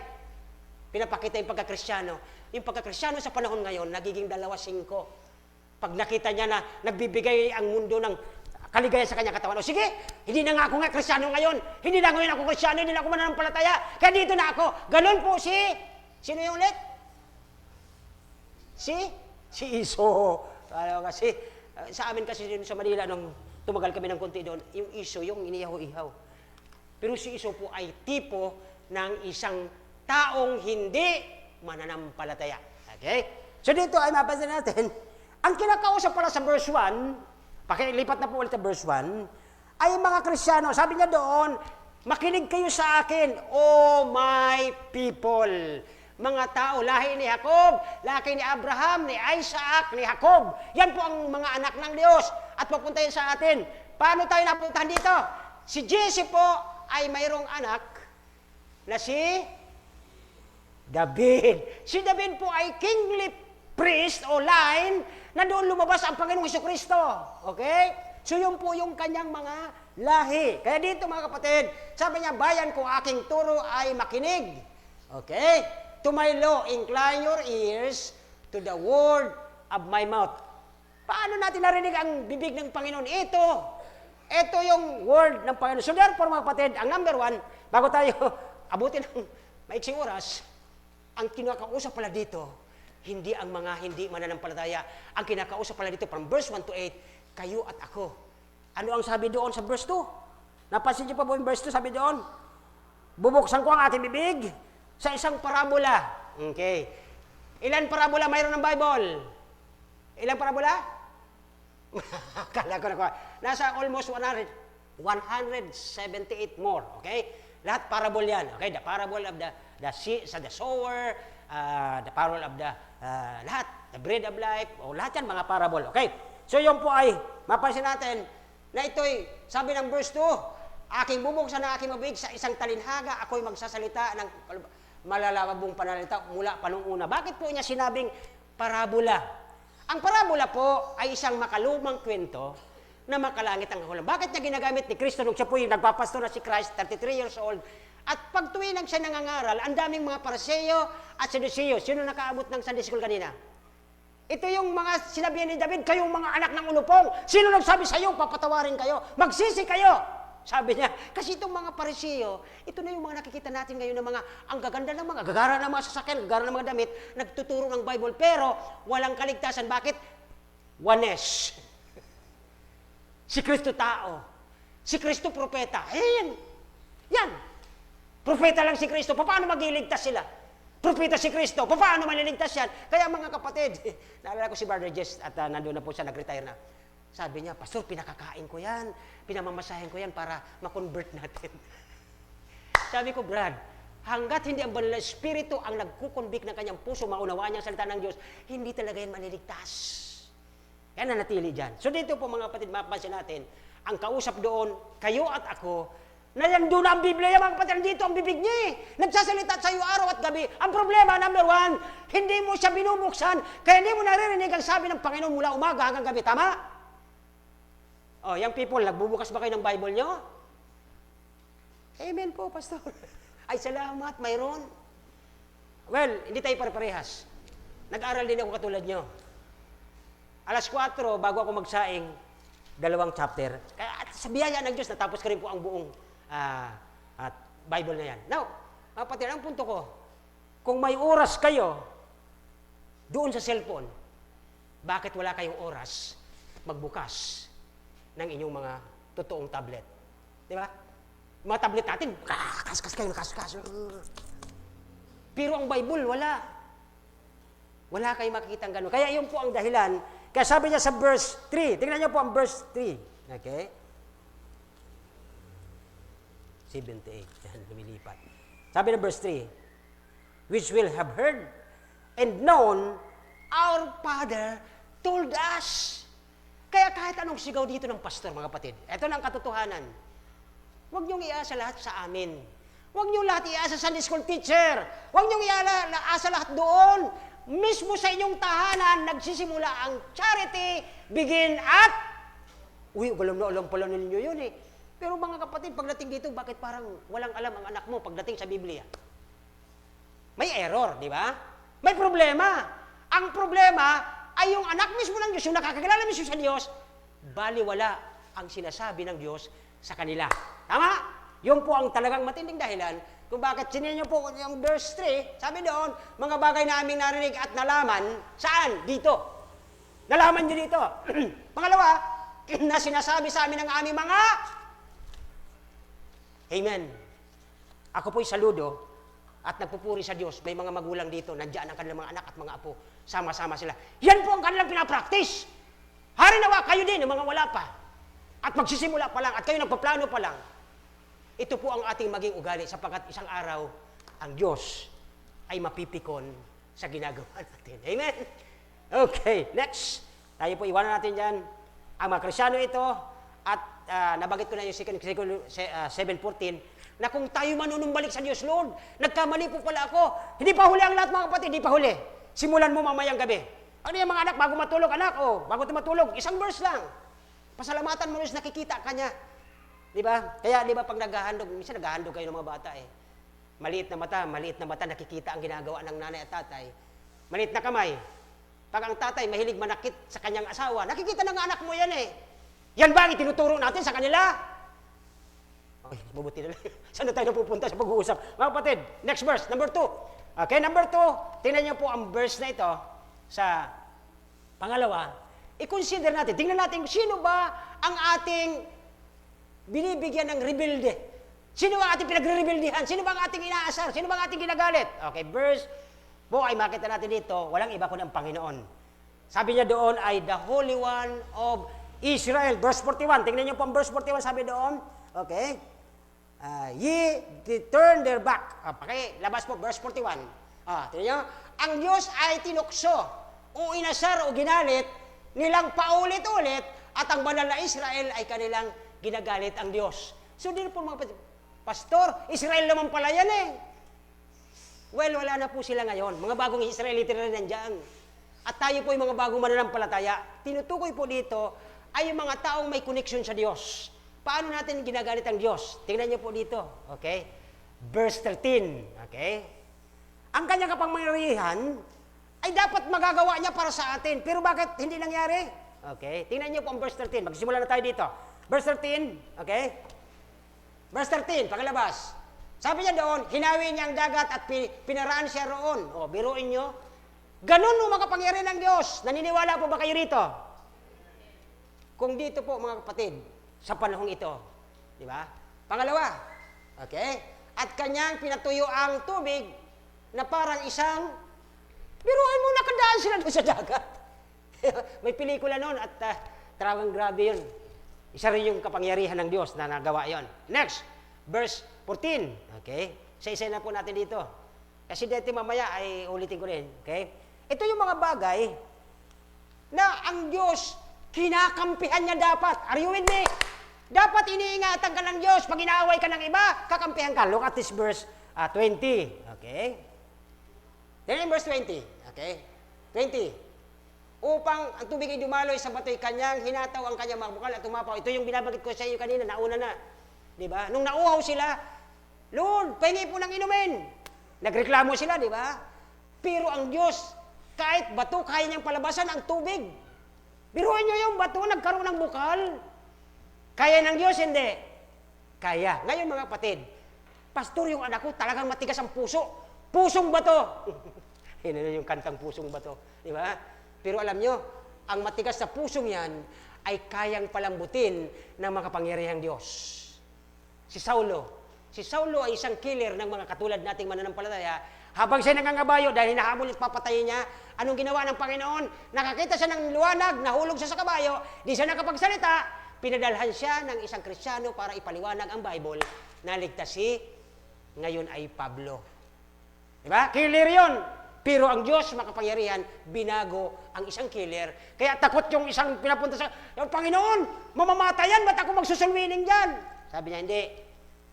A: Pinapakita yung pagka-Kristiyano. Yung pagka-Kristiyano sa panahon ngayon, nagiging 2-5. Pag nakita niya na nagbibigay ang mundo ng kaligayahan sa kanyang katawan, o sige, hindi na nga ako nga Kristiyano ngayon, hindi na ngayon ako Kristiyano, hindi na ako mananampalataya, kaya dito na ako. Ganun po sino yung ulit? Si Iso. Kasi, sa amin kasi sa Manila, nung tumagal kami ng konti doon, yung Iso, yung inihaw-ihaw. Pero si Iso po ay tipo ng isang taong hindi mananampalataya. Okay? So dito ay mapansin natin, ang kinakausap pala sa verse 1, pakilipat na po ulit sa verse 1, ay mga Kristiyano. Sabi niya doon, makinig kayo sa akin, O my people. Mga tao, lahi ni Jacob, lahi ni Abraham, ni Isaac, ni Jacob. Yan po ang mga anak ng Diyos. At papunta yun sa atin. Paano tayo napuntahan dito? Si Jesse po ay mayroong anak na si David. Si David po ay kingly priest o line na doon lumabas ang Panginoong Jesucristo. Okay? So yun po yung kanyang mga lahi. Kaya dito mga kapatid, sabi niya, bayan ko aking turo ay makinig. Okay? To my law, incline your ears to the word of my mouth. Paano natin narinig ang bibig ng Panginoon? Ito yung word ng Panginoon. So therefore mga kapatid, ang number 1, bago tayo abutin ng maiksing oras, ang kinakausap pala dito, hindi ang mga hindi mananampalataya. Ang kinakausap pala dito from verse 1 to 8, kayo at ako. Ano ang sabi doon sa verse 2? Napansin niyo pa po yung verse 2, sabi doon, bubuksan ko ang ating bibig sa isang parabola. Okay. Ilan parabola mayroon ng Bible? Ilang parabola? Kala ko na. Nasa almost 178 more. Okay? Lahat parable yan. Okay? The parable of the sower, the parable of the lahat. The bread of life. O lahat yan mga parable. Okay? So yun po ay, mapansin natin na ito'y, sabi ng verse 2, aking bubuksan na aking mabig sa isang talinhaga, ako'y magsasalita ng malalabong panalita mula pa nung una. Bakit po niya sinabing parabola? Ang parabola po ay isang makalumang kwento na makalangit ang hulang. Bakit niya ginagamit ni Kristo nung siya po yung nagpapastor na si Christ, 33 years old, at pag tuwinang siya nangangaral, ang daming mga Pariseo at Saduceo. Sino nakaabot ng Sunday School kanina? Ito yung mga sinabi ni David, kayong mga anak ng ulupong. Sino nagsabi sa iyo, papatawarin kayo, magsisi kayo. Sabi niya, kasi itong mga Pariseo, ito na yung mga nakikita natin ngayon ng mga, ang gaganda ng mga, gagara ng mga sasakyan, gagara ng mga damit, nagtuturo ng Bible, pero walang kaligtasan. Bakit? Oneness. Si Kristo tao. Si Kristo propeta. Yan. Propeta lang si Kristo. Paano magliligtas sila? Propeta si Kristo. Paano maliligtas yan? Kaya mga kapatid, naalala ko si Brother Jess at nandun na po siya, nag-retire na. Sabi niya, Pastor, pinakakain ko yan, pinamamasahin ko yan para makonvert natin. Sabi ko, Brad, hanggat hindi ang banal na Espiritu ang nagkukonvict ng kanyang puso, maunawaan niya ang salita ng Diyos, hindi talaga yan maliligtas. Yan na natili dyan. So dito po mga kapatid, mapapansin natin, ang kausap doon, kayo at ako, na yan doon ang Biblia, mga kapatid, dito ang bibig niya. Nagsasalita sa iyo araw at gabi. Ang problema, number 1, hindi mo siya binubuksan, kaya hindi mo naririnig ang sabi ng Panginoon mula umaga hanggang gabi. Tama? Oh, young people, nagbubukas ba kayo ng Bible nyo? Amen po, Pastor. Ay, salamat, mayroon. Well, hindi tayo pare-parehas. Nag-aral din ako katulad nyo. Alas 4, bago ako magsaing, 2 chapter. Kaya at sa biyaya ng Diyos, natapos ko rin po ang buong at Bible na yan. Now, kapatid, ang punto ko, kung may oras kayo doon sa cellphone, bakit wala kayong oras magbukas ng inyong mga totoong tablet? Di ba? Mga tablet natin, kaskas kayo, kaskas. Pero ang Bible, wala. Wala kayong makikita gano'n. Kaya yun po ang dahilan. Kaya sabi niya sa verse 3, tingnan niyo po ang verse 3. Okay? 78. Yan, lumilipat. Sabi ng verse 3, which will have heard and known our Father told us. Kaya kahit anong sigaw dito ng pastor, mga kapatid, ito na ang katotohanan. Huwag niyong iasa lahat sa amin. Huwag niyong lahat iasa sa Sunday School teacher. Huwag niyong iasa lahat doon. Mismo sa inyong tahanan, nagsisimula ang charity, begin at, alam na alam pala ninyo yun eh. Pero mga kapatid, pagdating dito, bakit parang walang alam ang anak mo pagdating sa Biblia? May error, di ba? May problema. Ang problema ay yung anak mismo ng Diyos, yung nakakakilala mismo sa Diyos, baliwala ang sinasabi ng Diyos sa kanila. Tama? Yun po ang talagang matinding dahilan kung bakit sinenyo po yung verse 3, sabi doon, mga bagay na aming narinig at nalaman, saan? Dito. Nalaman nyo dito. Pangalawa, na sinasabi sa amin ng aming mga Amen. Ako po'y saludo at nagpupuri sa Diyos. May mga magulang dito, nandiyan ang kanilang mga anak at mga apo. Sama-sama sila. Yan po ang kanilang pinapractice. Harinawa kayo din, ng mga wala pa. At magsisimula pa lang, at kayo nagpaplano pa lang. Ito po ang ating maging ugali sapagkat isang araw, ang Diyos ay mapipikon sa ginagawa natin. Amen? Okay, next. Tayo po, iwanan natin dyan. Ang mga Krisyano ito, at nabanggit ko na yung 7:14, na kung tayo manunumbalik sa Diyos, Lord, nagkamali po pala ako. Hindi pa huli ang lahat, mga kapatid, hindi pa huli. Simulan mo mamayang gabi. Ano yung mga anak, bago matulog, anak, bago matulog, isang verse lang. Pasalamatan mo, Diyos, nakikita ka niya. Di ba? Kaya, di ba, pag naghahandog, minsan naghahandog kayo ng mga bata maliit na mata, nakikita ang ginagawa ng nanay at tatay. Maliit na kamay. Pag ang tatay mahilig manakit sa kanyang asawa, nakikita ng anak mo yan Yan ba ang itinuturo natin sa kanila? Okay, mabuti na lang. Saan na tayo napupunta sa pag-uusap? Mga kapatid, next verse, number 2. Okay, number 2, tingnan niyo po ang verse na ito sa pangalawa. I-consider natin, tingnan natin, sino ba ang ating binibigyan ng rebelde? Sino ba ang ating pinagre-rebeldihan? Sino ba ang ating inaasar? Sino ba ang ating ginagalit? Okay, verse po ay makita natin dito, walang iba kundi ang Panginoon. Sabi niya doon ay the Holy One of Israel. Verse 41, tingnan niyo po ang verse 41, sabi doon, okay, ye turn their back. Labas po, verse 41. Tingnan niyo, ang Diyos ay tinukso o inasar o ginalit nilang paulit-ulit at ang banal na Israel ay kanilang ginagalit ang Diyos. So, din po mga pastor, Israel naman pala yan Well, wala na po sila ngayon. Mga bagong Israelite na nandiyan. At tayo po yung mga bagong mananampalataya. Tinutukoy po dito ay yung mga taong may connection sa Diyos. Paano natin ginagalit ang Diyos? Tingnan niyo po dito. Okay? Verse 13. Okay? Ang kanyang kapangyarihan ay dapat magagawa niya para sa atin. Pero bakit hindi nangyari? Okay? Tingnan niyo po ang verse 13. Magsimula na tayo dito. Verse 13. Okay? Verse 13. Pakalabas. Sabi niya doon, hinawi niya ang dagat at pinaraan siya roon. Biruin niyo. Ganun mo makapangyarihan ng Diyos. Naniniwala po ba kayo rito? Kung dito po, mga kapatid, sa panahong ito. Di ba? Pangalawa. Okay? At kanyang pinatuyo ang tubig na parang isang, biruin mo, nakadaan sila doon sa dagat. May pelikula noon at talagang grabe yun. Isa rin yung kapangyarihan ng Diyos na nagawa yon. Next, verse 14. Okay? Isa-isa na po natin dito. Kasi dito mamaya ay ulitin ko rin. Okay? Ito yung mga bagay na ang Diyos, kinakampihan niya dapat. Are you with me? Dapat iniingatan ka ng Diyos. Pag inaaway ka ng iba, kakampihan ka. Look at this verse 20. Okay? Then verse 20. Okay? 20. Upang ang tubig ay dumaloy sa batoy kanyang, hinataw ang kanyang mga bukal at tumapaw. Ito yung binabagit ko sa iyo kanina, nauna na. Di ba? Nung nauhaw sila, Lord, pahingi po ng inumin. Nagreklamo sila, di ba? Pero ang Diyos, kahit bato, kaya niyang palabasan ang tubig. Biruin niyo yung bato, nagkaroon ng bukal. Kaya ng Diyos, hindi. Kaya. Ngayon mga kapatid, pastor, yung anak ko talagang matigas ang puso. Pusong bato. Yun na yung kantang pusong bato. Di ba? Pero alam nyo, ang matigas sa pusong yan ay kayang palambutin ng makapangyarihang Diyos. Si Saulo. Si Saulo ay isang killer ng mga katulad nating mananampalataya. Habang siya nangangabayo dahil hinahabol at papatayin niya, anong ginawa ng Panginoon? Nakakita siya ng liwanag, nahulog siya sa kabayo, di siya nakapagsalita, pinadalhan siya ng isang Kristiyano para ipaliwanag ang Bible, naligtas ngayon ay Pablo. Diba? Killer yun. Pero ang Diyos, makapangyarihan, binago ang isang killer. Kaya takot yung isang pinapunta sa, Panginoon, mamamatayan, ba't ako magsusulwining dyan? Sabi niya, hindi.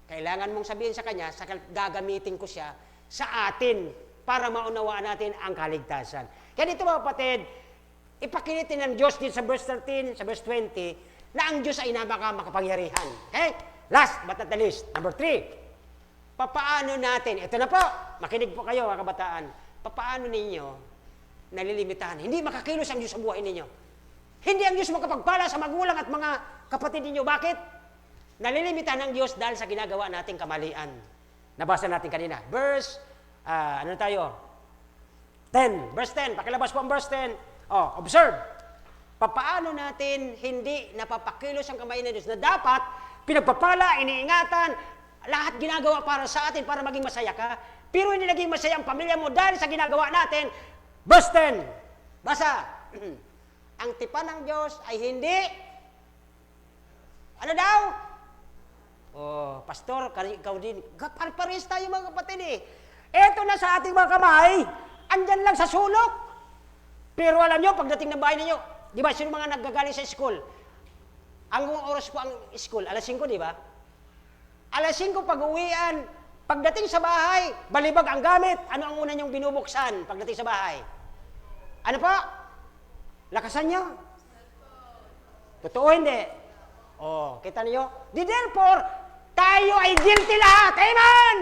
A: Kailangan mong sabihin sa kanya, gagamitin ko siya sa atin para maunawaan natin ang kaligtasan. Kaya dito mga kapatid, ipakinitin ng Diyos dito sa verse 13, sa verse 20, na ang Diyos ay makapangyarihan. Okay? Last but not the least, number 3. Papaano natin, ito na po, makinig po kayo mga kabataan, papaano ninyo nalilimitahan. Hindi makakilos ang Diyos sa buhay ninyo. Hindi ang Diyos makapagpala sa magulang at mga kapatid ninyo. Bakit? Nalilimitahan ng Diyos dahil sa ginagawa nating kamalian. Nabasa natin kanina. Verse, ano tayo? 10. Verse 10. Pakilabas po ang verse 10. Oh, observe. Papaano natin hindi napapakilos ang kamay ng Diyos na dapat pinagpapala, iniingatan, lahat ginagawa para sa atin para maging masaya ka. Pero hindi naging masaya ang pamilya mo dahil sa ginagawa natin. Verse 10. Basa. Ang tipan ng Diyos ay hindi, ano daw? Oh, pastor, ikaw din. Pares tayo mga kapatid eh. Eto na sa ating mga kamay, andyan lang sa sulok. Pero alam nyo, pagdating ng bahay ninyo, di ba, sino mga naggagaling sa school? Ang oras po ang school, alas 5, di ba? Alas 5 pag-uwian, pagdating sa bahay, balibag ang gamit. Ano ang una niyong binubuksan pagdating sa bahay? Ano po? Lakasan niyo? Totoo hindi? Oh, kita niyo? Therefore, tayo ay guilty lahat. Amen!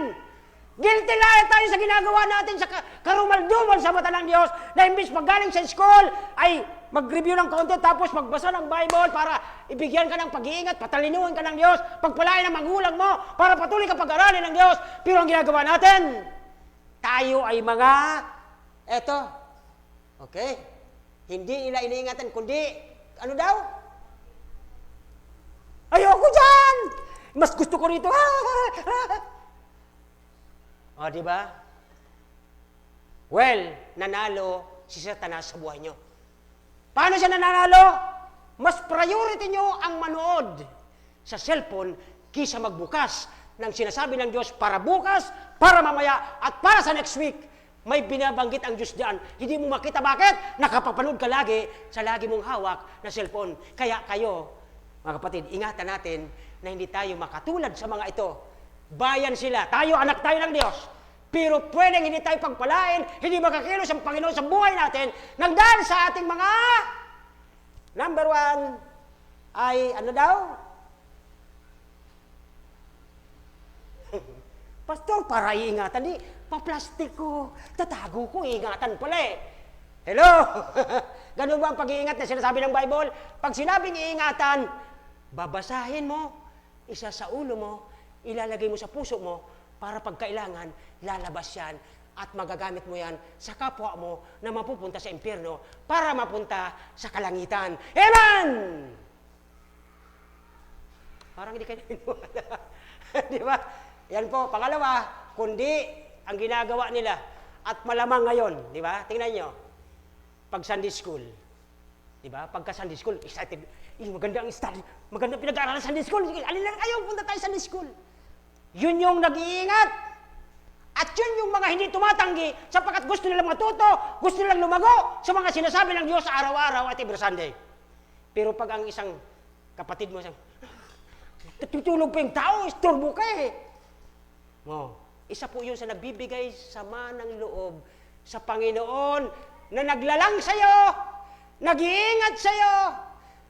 A: Guilty lahat tayo sa ginagawa natin sa karumaldumal sa mata ng Diyos na imbis magaling sa school ay mag-review ng konti tapos magbasa ng Bible para ibigyan ka ng pag-iingat, patalinuhan ka ng Diyos, pagpalain ng magulang mo para patuloy ka pag-aralin ng Diyos. Pero ang ginagawa natin, tayo ay mga, eto, okay, hindi nila iniingatan kundi, ano daw? Ayoko dyan! Mas gusto ko rito. O, di ba? Well, nanalo si Satanas sa buhay nyo. Paano siya nanalo? Mas priority nyo ang manood sa cellphone kaysa magbukas ng sinasabi ng Diyos para bukas, para mamaya, at para sa next week. May binabanggit ang Diyos diyan. Hindi mo makita bakit? Nakapapanood ka lagi sa lagi mong hawak na cellphone. Kaya kayo, mga kapatid, ingatan natin na hindi tayo makatulad sa mga ito. Bayan sila. Tayo, anak tayo ng Diyos. Pero pwedeng hindi tayo pagpalain, hindi makakilos ang Panginoon sa buhay natin nang dahil sa ating mga number 1 ay ano daw? Pastor, para iingatan. Di, paplastik ko, tatago ko, ingatan pala eh. Hello? Ganun ba ang pag-iingat na sinasabi ng Bible? Pag sinabing iingatan, babasahin mo, isa sa ulo mo, ilalagay mo sa puso mo, para pagkailangan, lalabas yan at magagamit mo yan sa kapwa mo na mapupunta sa impyerno para mapunta sa kalangitan. Amen! Parang hindi kayo niniwala. Di ba? Yan po. Pangalawa, kundi ang ginagawa nila at malamang ngayon, di ba? Tingnan nyo. Pag Sunday school, di ba? Pagka Sunday school, excited. Maganda ang study. Maganda pinag-aaralan sa Sunday school. Alin lang kayo, punta tayo sa Sunday school. Yun yung nag-iingat. At yun yung mga hindi tumatanggi sapagkat gusto nilang matuto, gusto nilang lumago sa mga sinasabi ng Diyos araw-araw at every Sunday. Pero pag ang isang kapatid mo, tutulog pa yung tao, istorbo ka eh. Isa po yun sa nagbibigay sama ng loob sa Panginoon na naglalang sa'yo, nag-iingat sa'yo,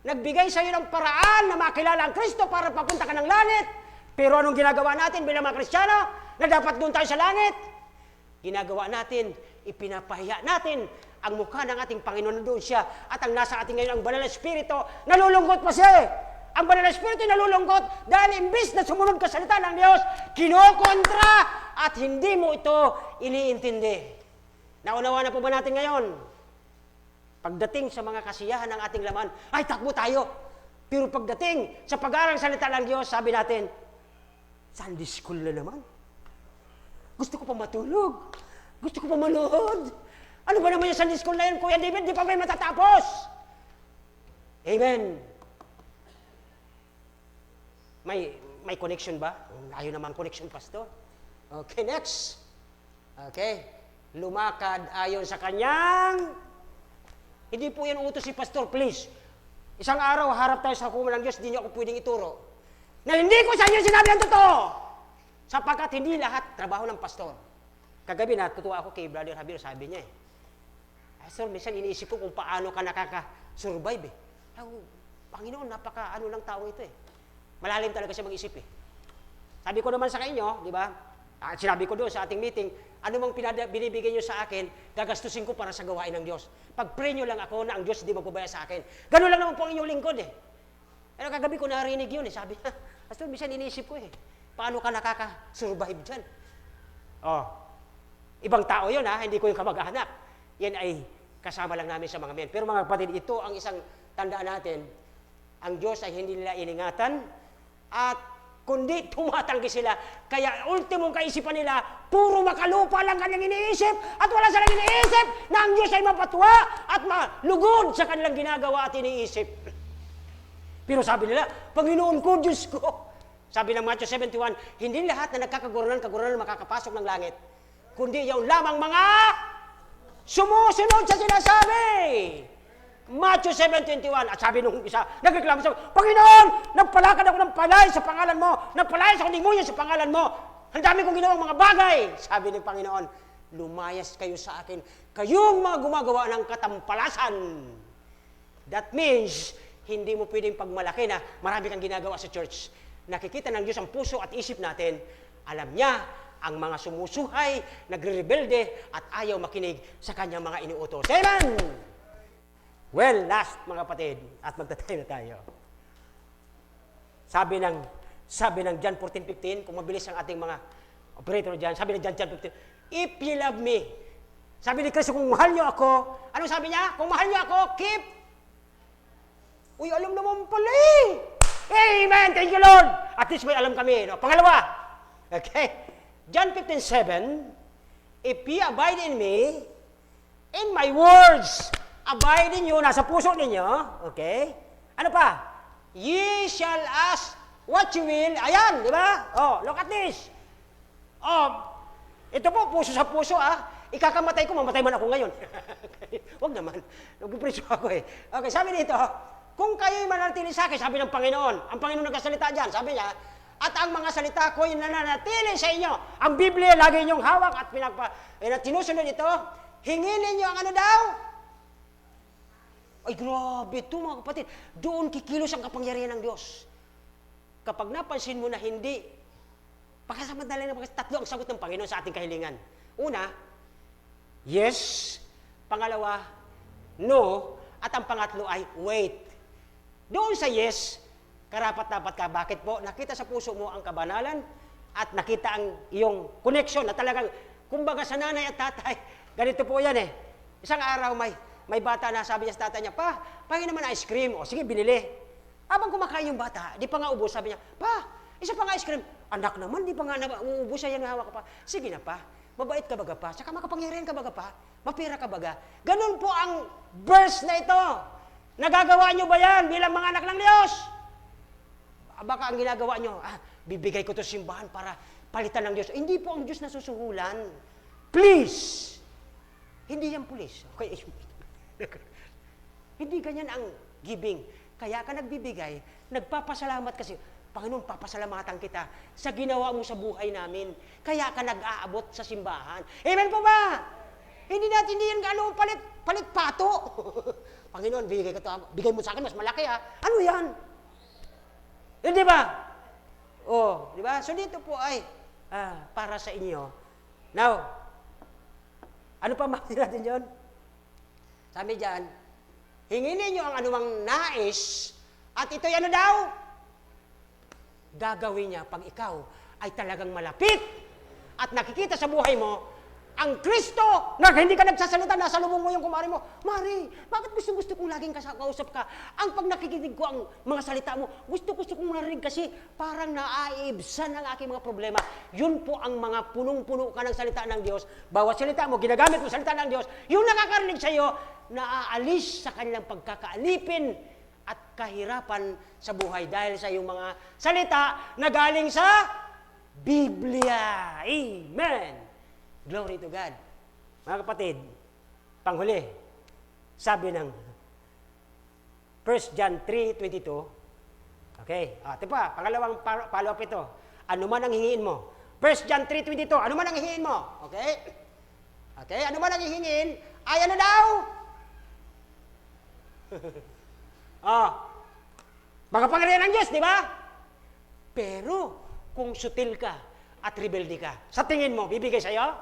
A: nagbigay sa'yo ng paraan na makilala ang Kristo para papunta ka ng langit. Pero anong ginagawa natin bilang mga Kristiyano na dapat doon tayo sa langit? Ginagawa natin, ipinapahiya natin ang mukha ng ating Panginoon na doon siya at ang nasa ating ngayon ang Banal na Espiritu, nalulungkot pa siya eh. Ang Banal na Espiritu nalulungkot dahil imbis na sumunod ka sa salita ng Diyos, kinokontra at hindi mo ito iniintindi. Naunawa na po ba natin ngayon? Pagdating sa mga kasiyahan ng ating laman, ay takbo tayo. Pero pagdating sa pag-aaral salita ng Diyos, sabi natin, Sunday school na naman. Gusto ko pa matulog. Gusto ko pa manood. Ano ba naman yung Sunday school na yun, Kuya David? Di pa ba matatapos? Amen. May connection ba? Ayaw naman connection, Pastor. Okay, next. Okay. Lumakad ayon sa kanyang... Hindi po yan utos si Pastor, please. Isang araw, harap tayo sa hukuman ng Diyos, hindi niyo ako pwedeng ituro. Na hindi ko sa inyo sinabi ang totoo. Sapagkat hindi lahat trabaho ng pastor. Kagabi natutuwa ako kay Brother Javier, sabi niya eh. Pastor, minsan iniisip ko kung paano ka nakaka-survive eh. Panginoon, napaka-ano lang tao ito eh. Malalim talaga siya mag-isip eh. Sabi ko naman sa inyo, di ba? At sinabi ko doon sa ating meeting, ano mang binibigay nyo sa akin, gagastusin ko para sa gawain ng Diyos. Pag-pray nyo lang ako na ang Diyos hindi magpabaya sa akin. Ganun lang naman po ang inyong lingkod eh. Pero kagabi ko narinig yun eh. Sabi niya, Pastor, minsan iniisip ko eh. Paano ka nakaka-survive dyan? Oh, ibang tao yun ha, hindi ko yung kamag-anak. Yan ay kasama lang namin sa mga men. Pero mga kapatid, ito ang isang tandaan natin. Ang Diyos ay hindi nila iningatan at kundi tumatanggi sila. Kaya ultimong kaisipan nila, puro makalupa lang kanilang iniisip at wala silang iniisip na ang Diyos ay mapatwa at malugod sa kanilang ginagawa at iniisip. Pero sabi nila, Panginoon ko, Diyos ko. Sabi ng Matthew 7:1, hindi lahat na nagkakaguranan makakapasok ng langit, kundi yung lamang mga sumusunod sa sinasabi. Matthew 7:21. At sabi nung isa, nagreklamo sa Panginoon, nagpalakad ako ng palay sa pangalan mo. Nagpalayas ako ng demonyo sa pangalan mo. Ang dami kong ginawang mga bagay. Sabi ng Panginoon, lumayas kayo sa akin. Kayong mga gumagawa ng katampalasan. That means, hindi mo pwedeng pagmalaki na marami kang ginagawa sa church. Nakikita ng Diyos ang puso at isip natin. Alam niya ang mga sumusuhay, nagre-rebelde at ayaw makinig sa kanyang mga inuutos. Amen! Well, last mga kapatid, at magtatay na tayo. Sabi ng John 14:15, kung mabilis ang ating mga operator dyan, sabi ng John 15, if you love me, sabi ni Kristo, kung mahal niyo ako, anong sabi niya? Kung mahal niyo ako, keep. Uy, alam naman pala eh. Amen! Thank you, Lord! At least may alam kami. No? Pangalawa, okay? John 15:7, if ye abide in me, in my words, abide in you, nasa puso ninyo, okay? Ano pa? Ye shall ask what you will. Ayan, di ba? Oh, look at this. Oh, ito po, puso sa puso Ikakamatay ko, mamatay man ako ngayon. Huwag naman. Nagpipreso ako eh. Okay, sabi dito, kung kayo'y mananatili sa akin, sabi ng Panginoon, ang Panginoon nagkasalita dyan, sabi niya, at ang mga salita ko'y nananatili sa inyo. Ang Biblia, lagi inyong hawak at tinusunod ito, hingin ninyo ang ano daw? Ay, grabe ito mga kapatid. Doon kikilos ang kapangyarihan ng Diyos. Kapag napansin mo na hindi, pagkasamantala na tatlo ang sagot ng Panginoon sa ating kahilingan. Una, yes. Pangalawa, no. At ang pangatlo ay wait. Doon sa yes, karapat-dapat ka. Bakit po? Nakita sa puso mo ang kabanalan at nakita ang iyong connection na talagang, kumbaga sa nanay at tatay, ganito po yan eh. Isang araw may bata na sabi niya sa tatay niya, Pa, pahingin naman ice cream. O sige, binili. Habang kumakain yung bata, di pa nga ubos, sabi niya, Pa, isa pa nga ice cream. Anak naman, di pa nga uubos yan yung hawak ka pa. Sige na pa, mabait ka baga pa, saka makapangyarihan ka baga pa, mapira ka baga. Ganun po ang verse na ito. Nagagawa nyo ba yan bilang mga anak ng Diyos? Baka ang ginagawa nyo, bibigay ko to sa simbahan para palitan ng Diyos. Hindi po ang Diyos na susuhulan. Please! Hindi yan pulis. Okay. Hindi ganyan ang giving. Kaya ka nagbibigay, nagpapasalamat kasi, Panginoon, papasalamatan kita sa ginawa mo sa buhay namin. Kaya ka nag-aabot sa simbahan. Amen po ba? Hindi yan gano'ng palit pato. Panginoon, bigay mo sa akin, mas malaki Ano yan? Hindi ba? Oh, di ba? So dito po ay para sa inyo. Now, ano pa makikita natin yun? Sabi dyan, hingin ninyo ang anumang nais at ito'y ano daw? Gagawin niya pag ikaw ay talagang malapit at nakikita sa buhay mo ang Kristo na hindi ka nagsasalita, nasa lubong mo yung kumari mo. Mari, bakit gusto kong laging kausap ka? Ang pag nakikinig ko ang mga salita mo, gusto kong marinig kasi parang naaibsan ang aking mga problema. Yun po ang mga punong-puno ka ng salita ng Diyos. Bawat salita mo, ginagamit mo salita ng Diyos, yung nakakarinig sa iyo, naaalis sa kanilang pagkakaalipin at kahirapan sa buhay dahil sa iyong mga salita na galing sa Biblia. Amen! Glory to God. Mga kapatid, panghuli, sabi ng 1 John 3:22, okay, ito pa, pangalawang follow-up ito, ano man ang hingin mo. 1 John 3:22, ano man ang hingin mo, okay? Okay, ano man ang hingin, ay ano daw? Makapangyarihan ng Diyos, di ba? Pero, kung sutil ka at rebelde ka. Sa tingin mo, bibigay sa'yo?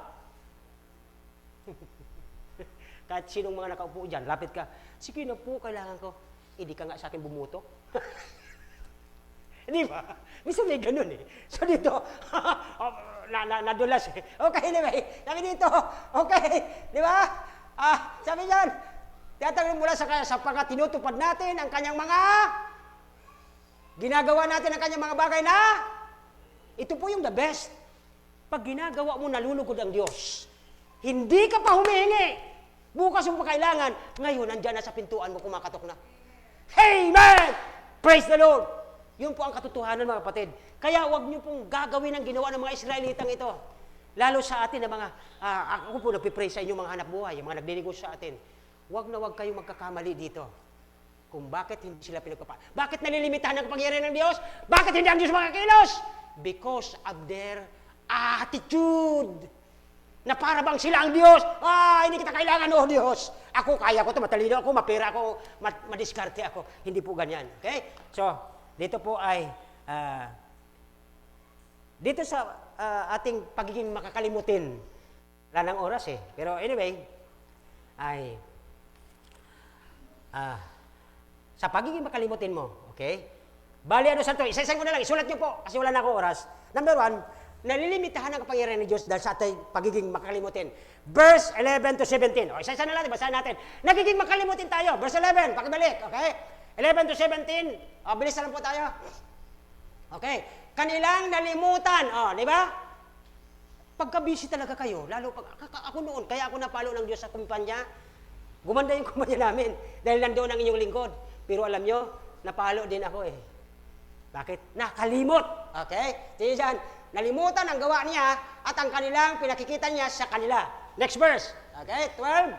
A: Kahit sinong mga nakaupo dyan, lapit ka, sige na po, kailangan ko. Hindi ka nga sa akin bumuto. Di ba? Minsan may ganun eh. So dito, nadulas eh. Okay, anyway, sabi dito, okay, di ba? Sabi dyan, tiyatagin mula sa pagkat tinutupad natin ang kanyang mga, ginagawa natin ang kanyang mga bagay na, ito po yung the best. Pag ginagawa mo, nalulugod ang Diyos. Hindi ka pa humihingi. Bukas mo pa kailangan, ngayon, nandyan na sa pintuan mo, kumakatok na. Amen! Praise the Lord! Yun po ang katotohanan, mga kapatid. Kaya huwag niyo pong gagawin ang ginawa ng mga Israelitang ito. Lalo sa atin na mga, ako po nagpipray sa inyo mga hanap buhay, yung mga nagdinegosyo sa atin. Huwag na huwag kayong magkakamali dito. Kung bakit hindi sila pinagpapa. Bakit nalilimitahan ang kapangyarihan ng Diyos? Bakit hindi ang Diyos makakilos? Because of their attitude. Na para bang sila ang Diyos. Hindi kita kailangan, oh Diyos. Ako, kaya ko ito, matalino ako, mapera ako, madiskarte ako. Hindi po ganyan. Okay? So, dito po ay, dito sa ating pagiging makakalimutin, wala ng oras eh. Pero anyway, ay, sa pagiging makalimutin mo, okay? Bali, ano sa ito? Isa-isang ko na lang, isulat nyo po, kasi wala na akong oras. Number 1, nalilimitahan ang kapangyarihan ng Diyos dahil sa ating pagiging makalimutin. Verse 11 to 17. O, isa-isa na natin, basahin natin. Nagiging makalimutin tayo. Verse 11, pakibalik, okay? 11 to 17. O, bilis na lang po tayo. Okay. Kanilang nalimutan. O, di ba? Pagka-busy talaga kayo, lalo pag, ako noon, kaya ako napalo ng Diyos sa kumpanya, gumanda yung kumpanya namin dahil nandoon ang inyong lingkod. Pero alam nyo, napalo din ako eh. Bakit? Nakalimot. Okay? Sige dyan. Nalimutan ang gawa niya at ang kanilang pinakikita niya sa kanila. Next verse. Okay? 12.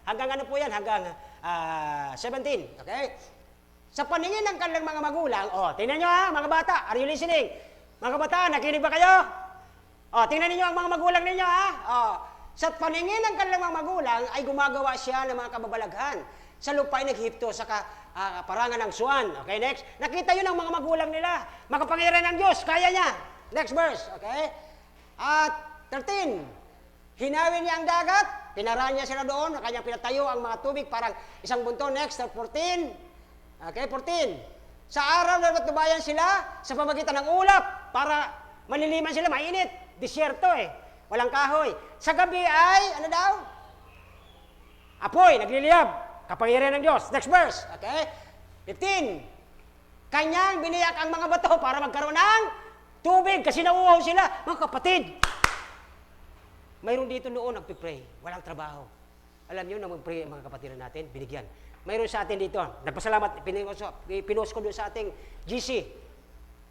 A: Hanggang ano po yan? Hanggang 17. Okay? Sa paningin ng kanilang mga magulang, tingnan nyo ha, mga bata. Are you listening? Mga bata, nakinig ba kayo? Tingnan niyo ang mga magulang ninyo ha. Sa paningin ng kanilang mga magulang ay gumagawa siya ng mga kababalaghan sa lupain ng Ehipto sa parangan ng Suan. Okay, next. Nakita yun ng mga magulang nila. Makapangyarihan ng Diyos, kaya niya. Next verse, okay? At 13, hinawin niya ang dagat, pinaraan niya sila doon, kanyang pinatayo ang mga tubig parang isang bunto. Next, 14, okay, 14. Sa araw na nagtubayan sila sa pamagitan ng ulap para maniliman sila, mainit, disyerto eh, walang kahoy. Sa gabi ay, ano daw? Apoy, nagliliyab, kapangyarihan ng Diyos. Next verse, okay? 15, kanyang biniyak ang mga bato para magkaroon ng tubig kasi nauuhaw sila. Mga kapatid, mayroon dito noon nagpipray, walang trabaho. Alam niyo na mag-pray mga kapatid natin, binigyan. Mayroon sa atin dito, nagpasalamat, pinost ko doon sa ating GC.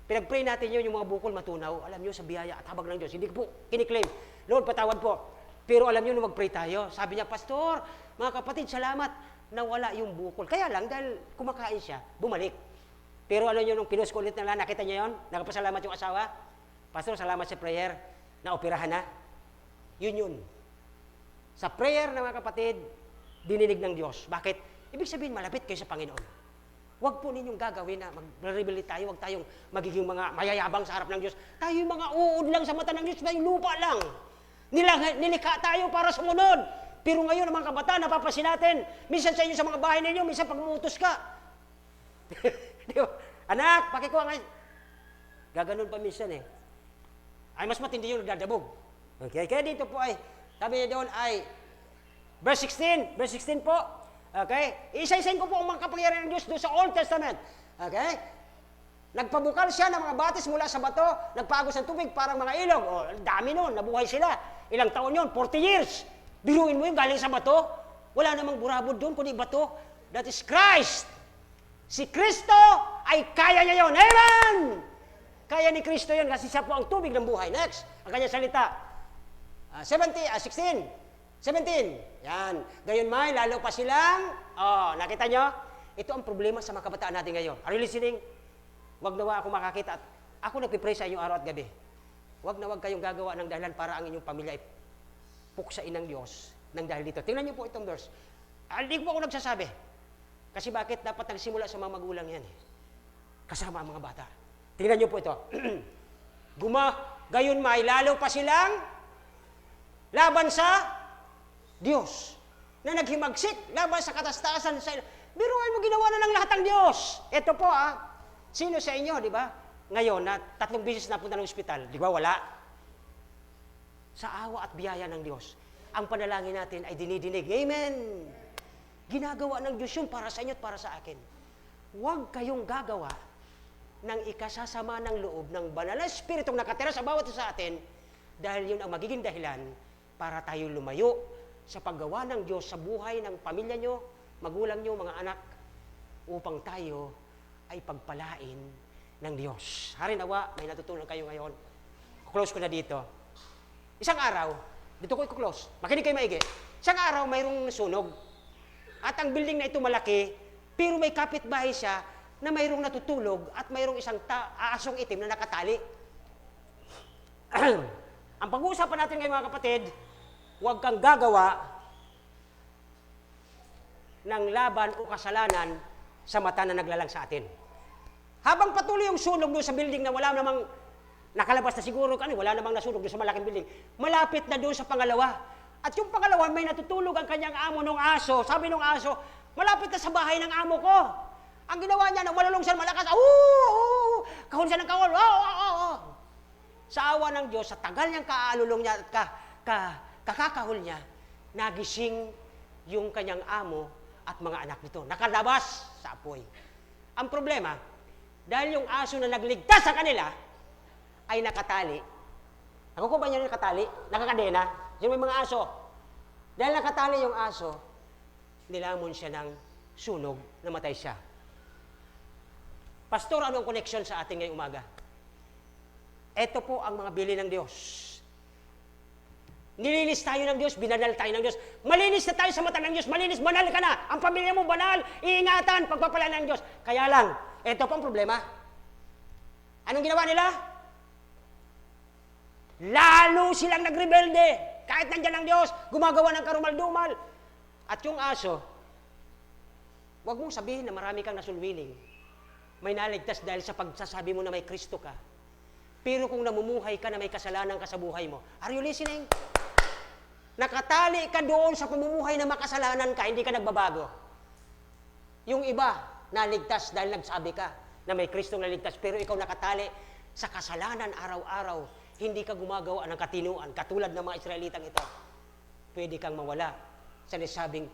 A: Pinag-pray natin yun, yung mga bukol matunaw. Alam niyo sa biyaya at habag ng Diyos, hindi ko po kiniklaim. Lord, patawad po. Pero alam niyo na mag-pray tayo. Sabi niya, Pastor, mga kapatid, salamat, nawala yung bukol. Kaya lang, dahil kumakain siya, bumalik. Pero alam niyo, nung pinost ko ulit na lang, nakita niyo yun? Nagpasalamat yung asawa. Pastor, salamat sa prayer, na-operahan na. Yun. Sa prayer ng mga kapatid, dininig ng Diyos. Bakit? Ibig sabihin, malapit kayo sa Panginoon. Huwag po ninyong gagawin na mag-rebelde tayo, huwag tayong magiging mga mayayabang sa harap ng Diyos. Tayo yung mga uod lang sa mata ng Diyos, tayong lupa lang. Nilikha tayo para sumunod. Pero ngayon, ang mga kabataan, napapasin natin. Minsan sa inyo, sa mga bahay ninyo, minsan pag umutos ka. Di ba? Anak, pakikuha ngayon. Gaganon pa minsan eh. Ay, mas matindi yung nagdadabog. Okay, kaya dito po ay, sabi niya doon ay, verse 16 po. Okay? Isa-isain ko po ang mga kapangyarihan ng Diyos doon sa Old Testament. Okay? Nagpabukal siya ng mga batis mula sa bato, nagpagos ng tubig parang mga ilog. Dami nun, nabuhay sila. Ilang taon yun? 40 years. Biruin mo yung galing sa bato. Wala namang burabod doon, kundi bato. That is Christ. Si Kristo ay kaya niya yun. Amen! Kaya ni Kristo yun kasi siya po ang tubig ng buhay. Next, ang kanyang salita. 16. 17. Yan. Gayon may, lalo pa silang, nakita nyo? Ito ang problema sa mga kabataan natin ngayon. Are you listening? Huwag na ako makakita. Ako nagpipray sa inyo araw at gabi. Huwag na huwag kayong gagawa ng dahilan para ang inyong pamilya ay puksain ng Diyos ng dahil dito. Tingnan niyo po itong verse. Hindi po ako nagsasabi. Kasi bakit dapat nagsimula sa mga magulang yan eh? Kasama ang mga bata. Tingnan niyo po ito. gayon may lalo pa silang laban sa Diyos na naghimagsik laban sa katastasan sa biruan mo ginawa na ng lahat ng Diyos. Ito po sino sa inyo, di ba? Ngayon, na 3 beses napunta ng ospital, di ba wala? Sa awa at biyaya ng Diyos, ang panalangin natin ay dinidinig. Amen! Ginagawa ng Diyos yun para sa inyo at para sa akin. Huwag kayong gagawa ng ikasasama ng loob ng banal na Espiritong nakatira sa bawat isa sa atin dahil yun ang magiging dahilan para tayo lumayo sa paggawa ng Diyos sa buhay ng pamilya nyo, magulang nyo, mga anak, upang tayo ay pagpalain ng Diyos. Harinawa, may natutunan kayo ngayon. Close ko na dito. Isang araw, dito ko i-close. Makinig kayo maigi. Isang araw, mayroong sunog. At ang building na ito malaki, pero may kapitbahay siya na mayroong natutulog at mayroong isang asong itim na nakatali. Ang pag-uusapan natin ngayon mga kapatid, huwag kang gagawa ng laban o kasalanan sa mata na naglalang sa atin. Habang patuloy yung sunog doon sa building na wala namang nakalabas na siguro wala namang nasunog doon sa malaking building, malapit na doon sa pangalawa. At yung pangalawa, may natutulog ang kanyang amo ng aso. Sabi ng aso, malapit na sa bahay ng amo ko. Ang ginawa niya, nang walulong siya malakas, kahon siya ng kahon, Sa awa ng Diyos, sa tagal niyang kaalulong niya at kakakahol niya, nagising yung kanyang amo at mga anak nito. Nakalabas sa apoy. Ang problema, dahil yung aso na nagligtas sa kanila, ay nakatali. Ako ba niya nakatali? Nakakadena? Yung may mga aso. Dahil nakatali yung aso, nilamon siya ng sunog, namatay siya. Pastor, ano ang connection sa ating ngayong umaga? Ito po ang mga bili ng Diyos. Nilinis tayo ng Diyos, binanal tayo ng Diyos. Malinis na tayo sa mata ng Diyos, malinis, banal ka na. Ang pamilya mo banal, iingatan, pagpapalaan ng Diyos. Kaya lang, ito po ang problema. Anong ginawa nila? Lalo silang nagrebelde. Kahit nandiyan ang Diyos, gumagawa ng karumal-dumal. At yung aso, huwag mong sabihin na marami kang nasulwiling. May naligtas dahil sa pagsasabi mo na may Kristo ka. Pero kung namumuhay ka na may kasalanan ka sa buhay mo, are you listening? Nakatali ka doon sa pamumuhay na makasalanan ka, hindi ka nagbabago. Yung iba, naligtas dahil nagsabi ka na may Kristong naligtas, pero ikaw nakatali sa kasalanan araw-araw. Hindi ka gumagawa ng katinuan, katulad ng mga Israelitang ito. Pwede kang mawala sa nasabing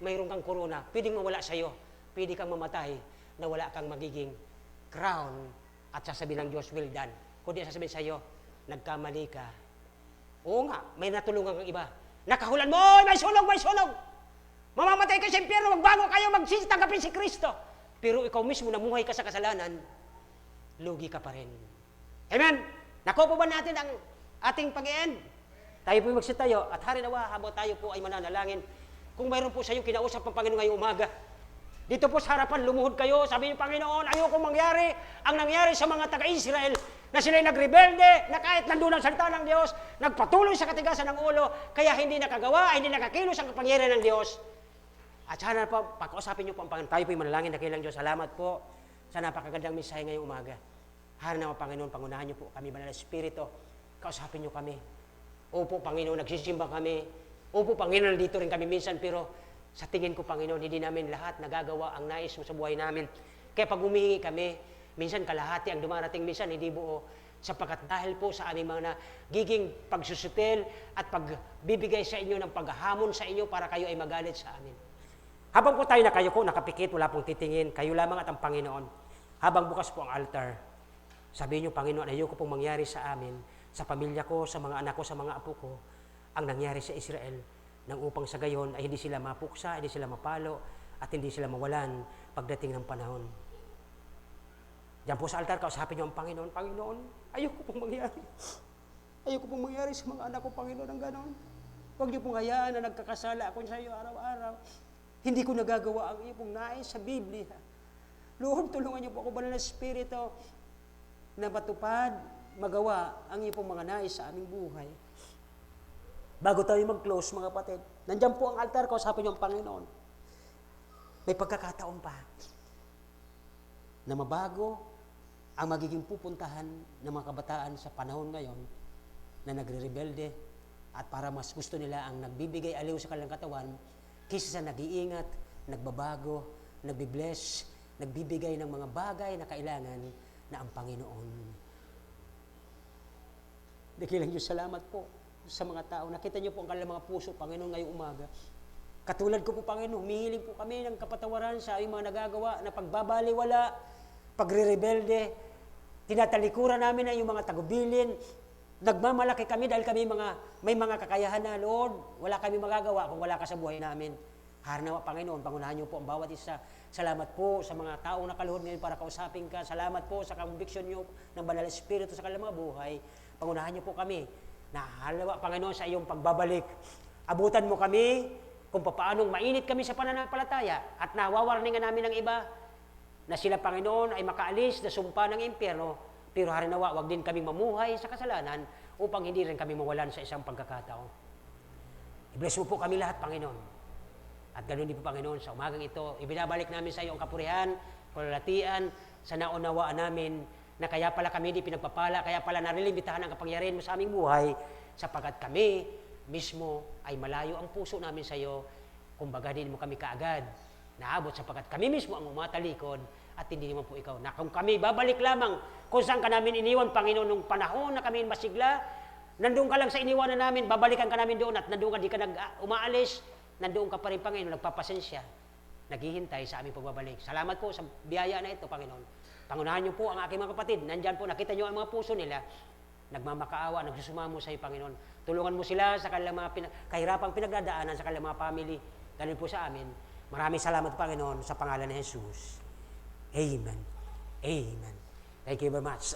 A: mayroon kang corona, pwedeng mawala sa'yo. Pwede kang mamatay na wala kang magiging crown at sasabihin ng Diyos, well done. Kundi sasabihin sa'yo, nagkamali ka. Oo nga, may natulungan kang iba. Nakahulan mo, may sunog, may sunog! Mamamatay ka sa impyerno, magbago kayo, magsitanggapin si Kristo. Pero ikaw mismo namuhay ka sa kasalanan, lugi ka pa rin. Amen? Nakupo ba natin ang ating pag-i-end? Tayo po magsitayo at harinawa habang tayo po ay mananalangin. Kung mayroon po sa inyo kinausap ng Panginoon ngayong umaga, dito po sa harapan, lumuhod kayo, sabi niyo, Panginoon, ayokong mangyari ang nangyari sa mga taga-Israel na sila'y nagrebelde, na kahit nandun ang salita ng Diyos, nagpatuloy sa katigasan ng ulo, kaya hindi nakagawa, hindi nakakilos ang kapangyarihan ng Diyos. At sana po, pag-usapin niyo po ang Panginoon. Tayo po ay manalangin, dakilang Diyos. Salamat po sa napakagandang mensahe ngayong umaga. Hari naman, Panginoon, pangunahan niyo po kami, Banal na Espiritu. Kausapin niyo kami. Opo, Panginoon, nagsisimba kami. Opo, Panginoon, nandito rin kami minsan, pero sa tingin ko, Panginoon, hindi namin lahat nagagawa ang nais mo sa buhay namin. Kaya pag humihingi kami, minsan kalahati ang dumarating, minsan hindi buo, sapagkat dahil po sa aming mga nagiging pagsusutel at pagbibigay sa inyo ng paghahamon sa inyo para kayo ay magalit sa amin. Habang po tayo na kayo po nakapikit, wala pong titingin, kayo lamang at ang Panginoon. Habang bukas po ang altar, sabihin niyo, Panginoon, ayoko pong mangyari sa amin, sa pamilya ko, sa mga anak ko, sa mga apo ko, ang nangyari sa Israel, nang upang sa gayon ay hindi sila mapuksa, hindi sila mapalo, at hindi sila mawalan pagdating ng panahon. Diyan po sa altar, kausapin niyo ang Panginoon, Panginoon, ayoko pong mangyari. Ayoko pong mangyari sa mga anak ko, Panginoon, ang ganon. Huwag niyo pong hayaan na nagkakasala ako sa iyo araw-araw. Hindi ko nagagawa ang iyong nais sa Biblia. Lord, tulungan niyo po ako, Banal na Espiritu, na matupad, magawa ang iyong mga nais sa aming buhay. Bago tayo mag-close, mga kapatid, nandiyan po ang altar, kausapin niyo ang Panginoon. May pagkakataon pa na mabago ang magiging pupuntahan ng mga kabataan sa panahon ngayon na nagre-rebelde at para mas gusto nila ang nagbibigay aliw sa kanilang katawan kaysa sa nag-iingat, nagbabago, nagbibless, nagbibigay ng mga bagay na kailangan na ang Panginoon. Dakilang Diyos, salamat po sa mga tao. Nakita niyo po ang kanilang mga puso, Panginoon, ngayong umaga. Katulad ko po, Panginoon, humihiling po kami ng kapatawaran sa aming mga nagagawa na pagbabaliwala, pagre-rebelde, tinatalikuran namin na yung mga tagubilin, nagmamalaki kami dahil kami may mga kakayahan na, Lord, wala kami magagawa kung wala ka sa buhay namin. Harnawa, Panginoon, pangunahan niyo po ang bawat isa. Salamat po sa mga taong nakaluhod ngayon para kausapin ka. Salamat po sa conviction niyo ng Banal Espiritu sa kanilang mga buhay. Pangunahan niyo po kami. Nahalawa, Panginoon, sa iyong pagbabalik. Abutan mo kami kung paanong mainit kami sa pananampalataya at nawawarningan namin ng iba na sila, Panginoon, ay makaalis na sumpa ng impyerno, pero harinawa, wag din kaming mamuhay sa kasalanan upang hindi rin kami mawalan sa isang pagkakataon. I-bless mo po kami lahat, Panginoon. At ganoon din po, Panginoon, sa umagang ito, ibinabalik namin sa iyo ang kapurihan, kalulatian, sa naunawaan namin na kaya pala kami di pinagpapala, kaya pala narilimitahan ang kapangyarihan mo sa aming buhay, sapagkat kami mismo ay malayo ang puso namin sa iyo, kumbaga din mo kami kaagad naabot sapagkat kami mismo ang umatalikod at hindi naman po ikaw. Na kung kami babalik lamang kung saan ka namin iniwan, Panginoon, nung panahon na kami masigla, nandoon ka lang sa iniwanan namin, babalikan ka namin doon at nandoon ka, di ka umaalis, nandoon ka pa rin, Panginoon, nagpapasensya, naghihintay sa aming pagbabalik. Salamat po sa biyaya na ito, Panginoon. Pangunahan niyo po ang aking mga kapatid. Nandyan po, nakita niyo ang mga puso nila, nagmamakaawa, nagsusumamo sa iyo, Panginoon. Tulungan mo sila sa kanilang mga kahirapang pinagdadaanan sa kanilang mga family. Ganun po sa amin. Maraming salamat, Panginoon, sa pangalan ni Jesus. Amen. Amen. Thank you very much.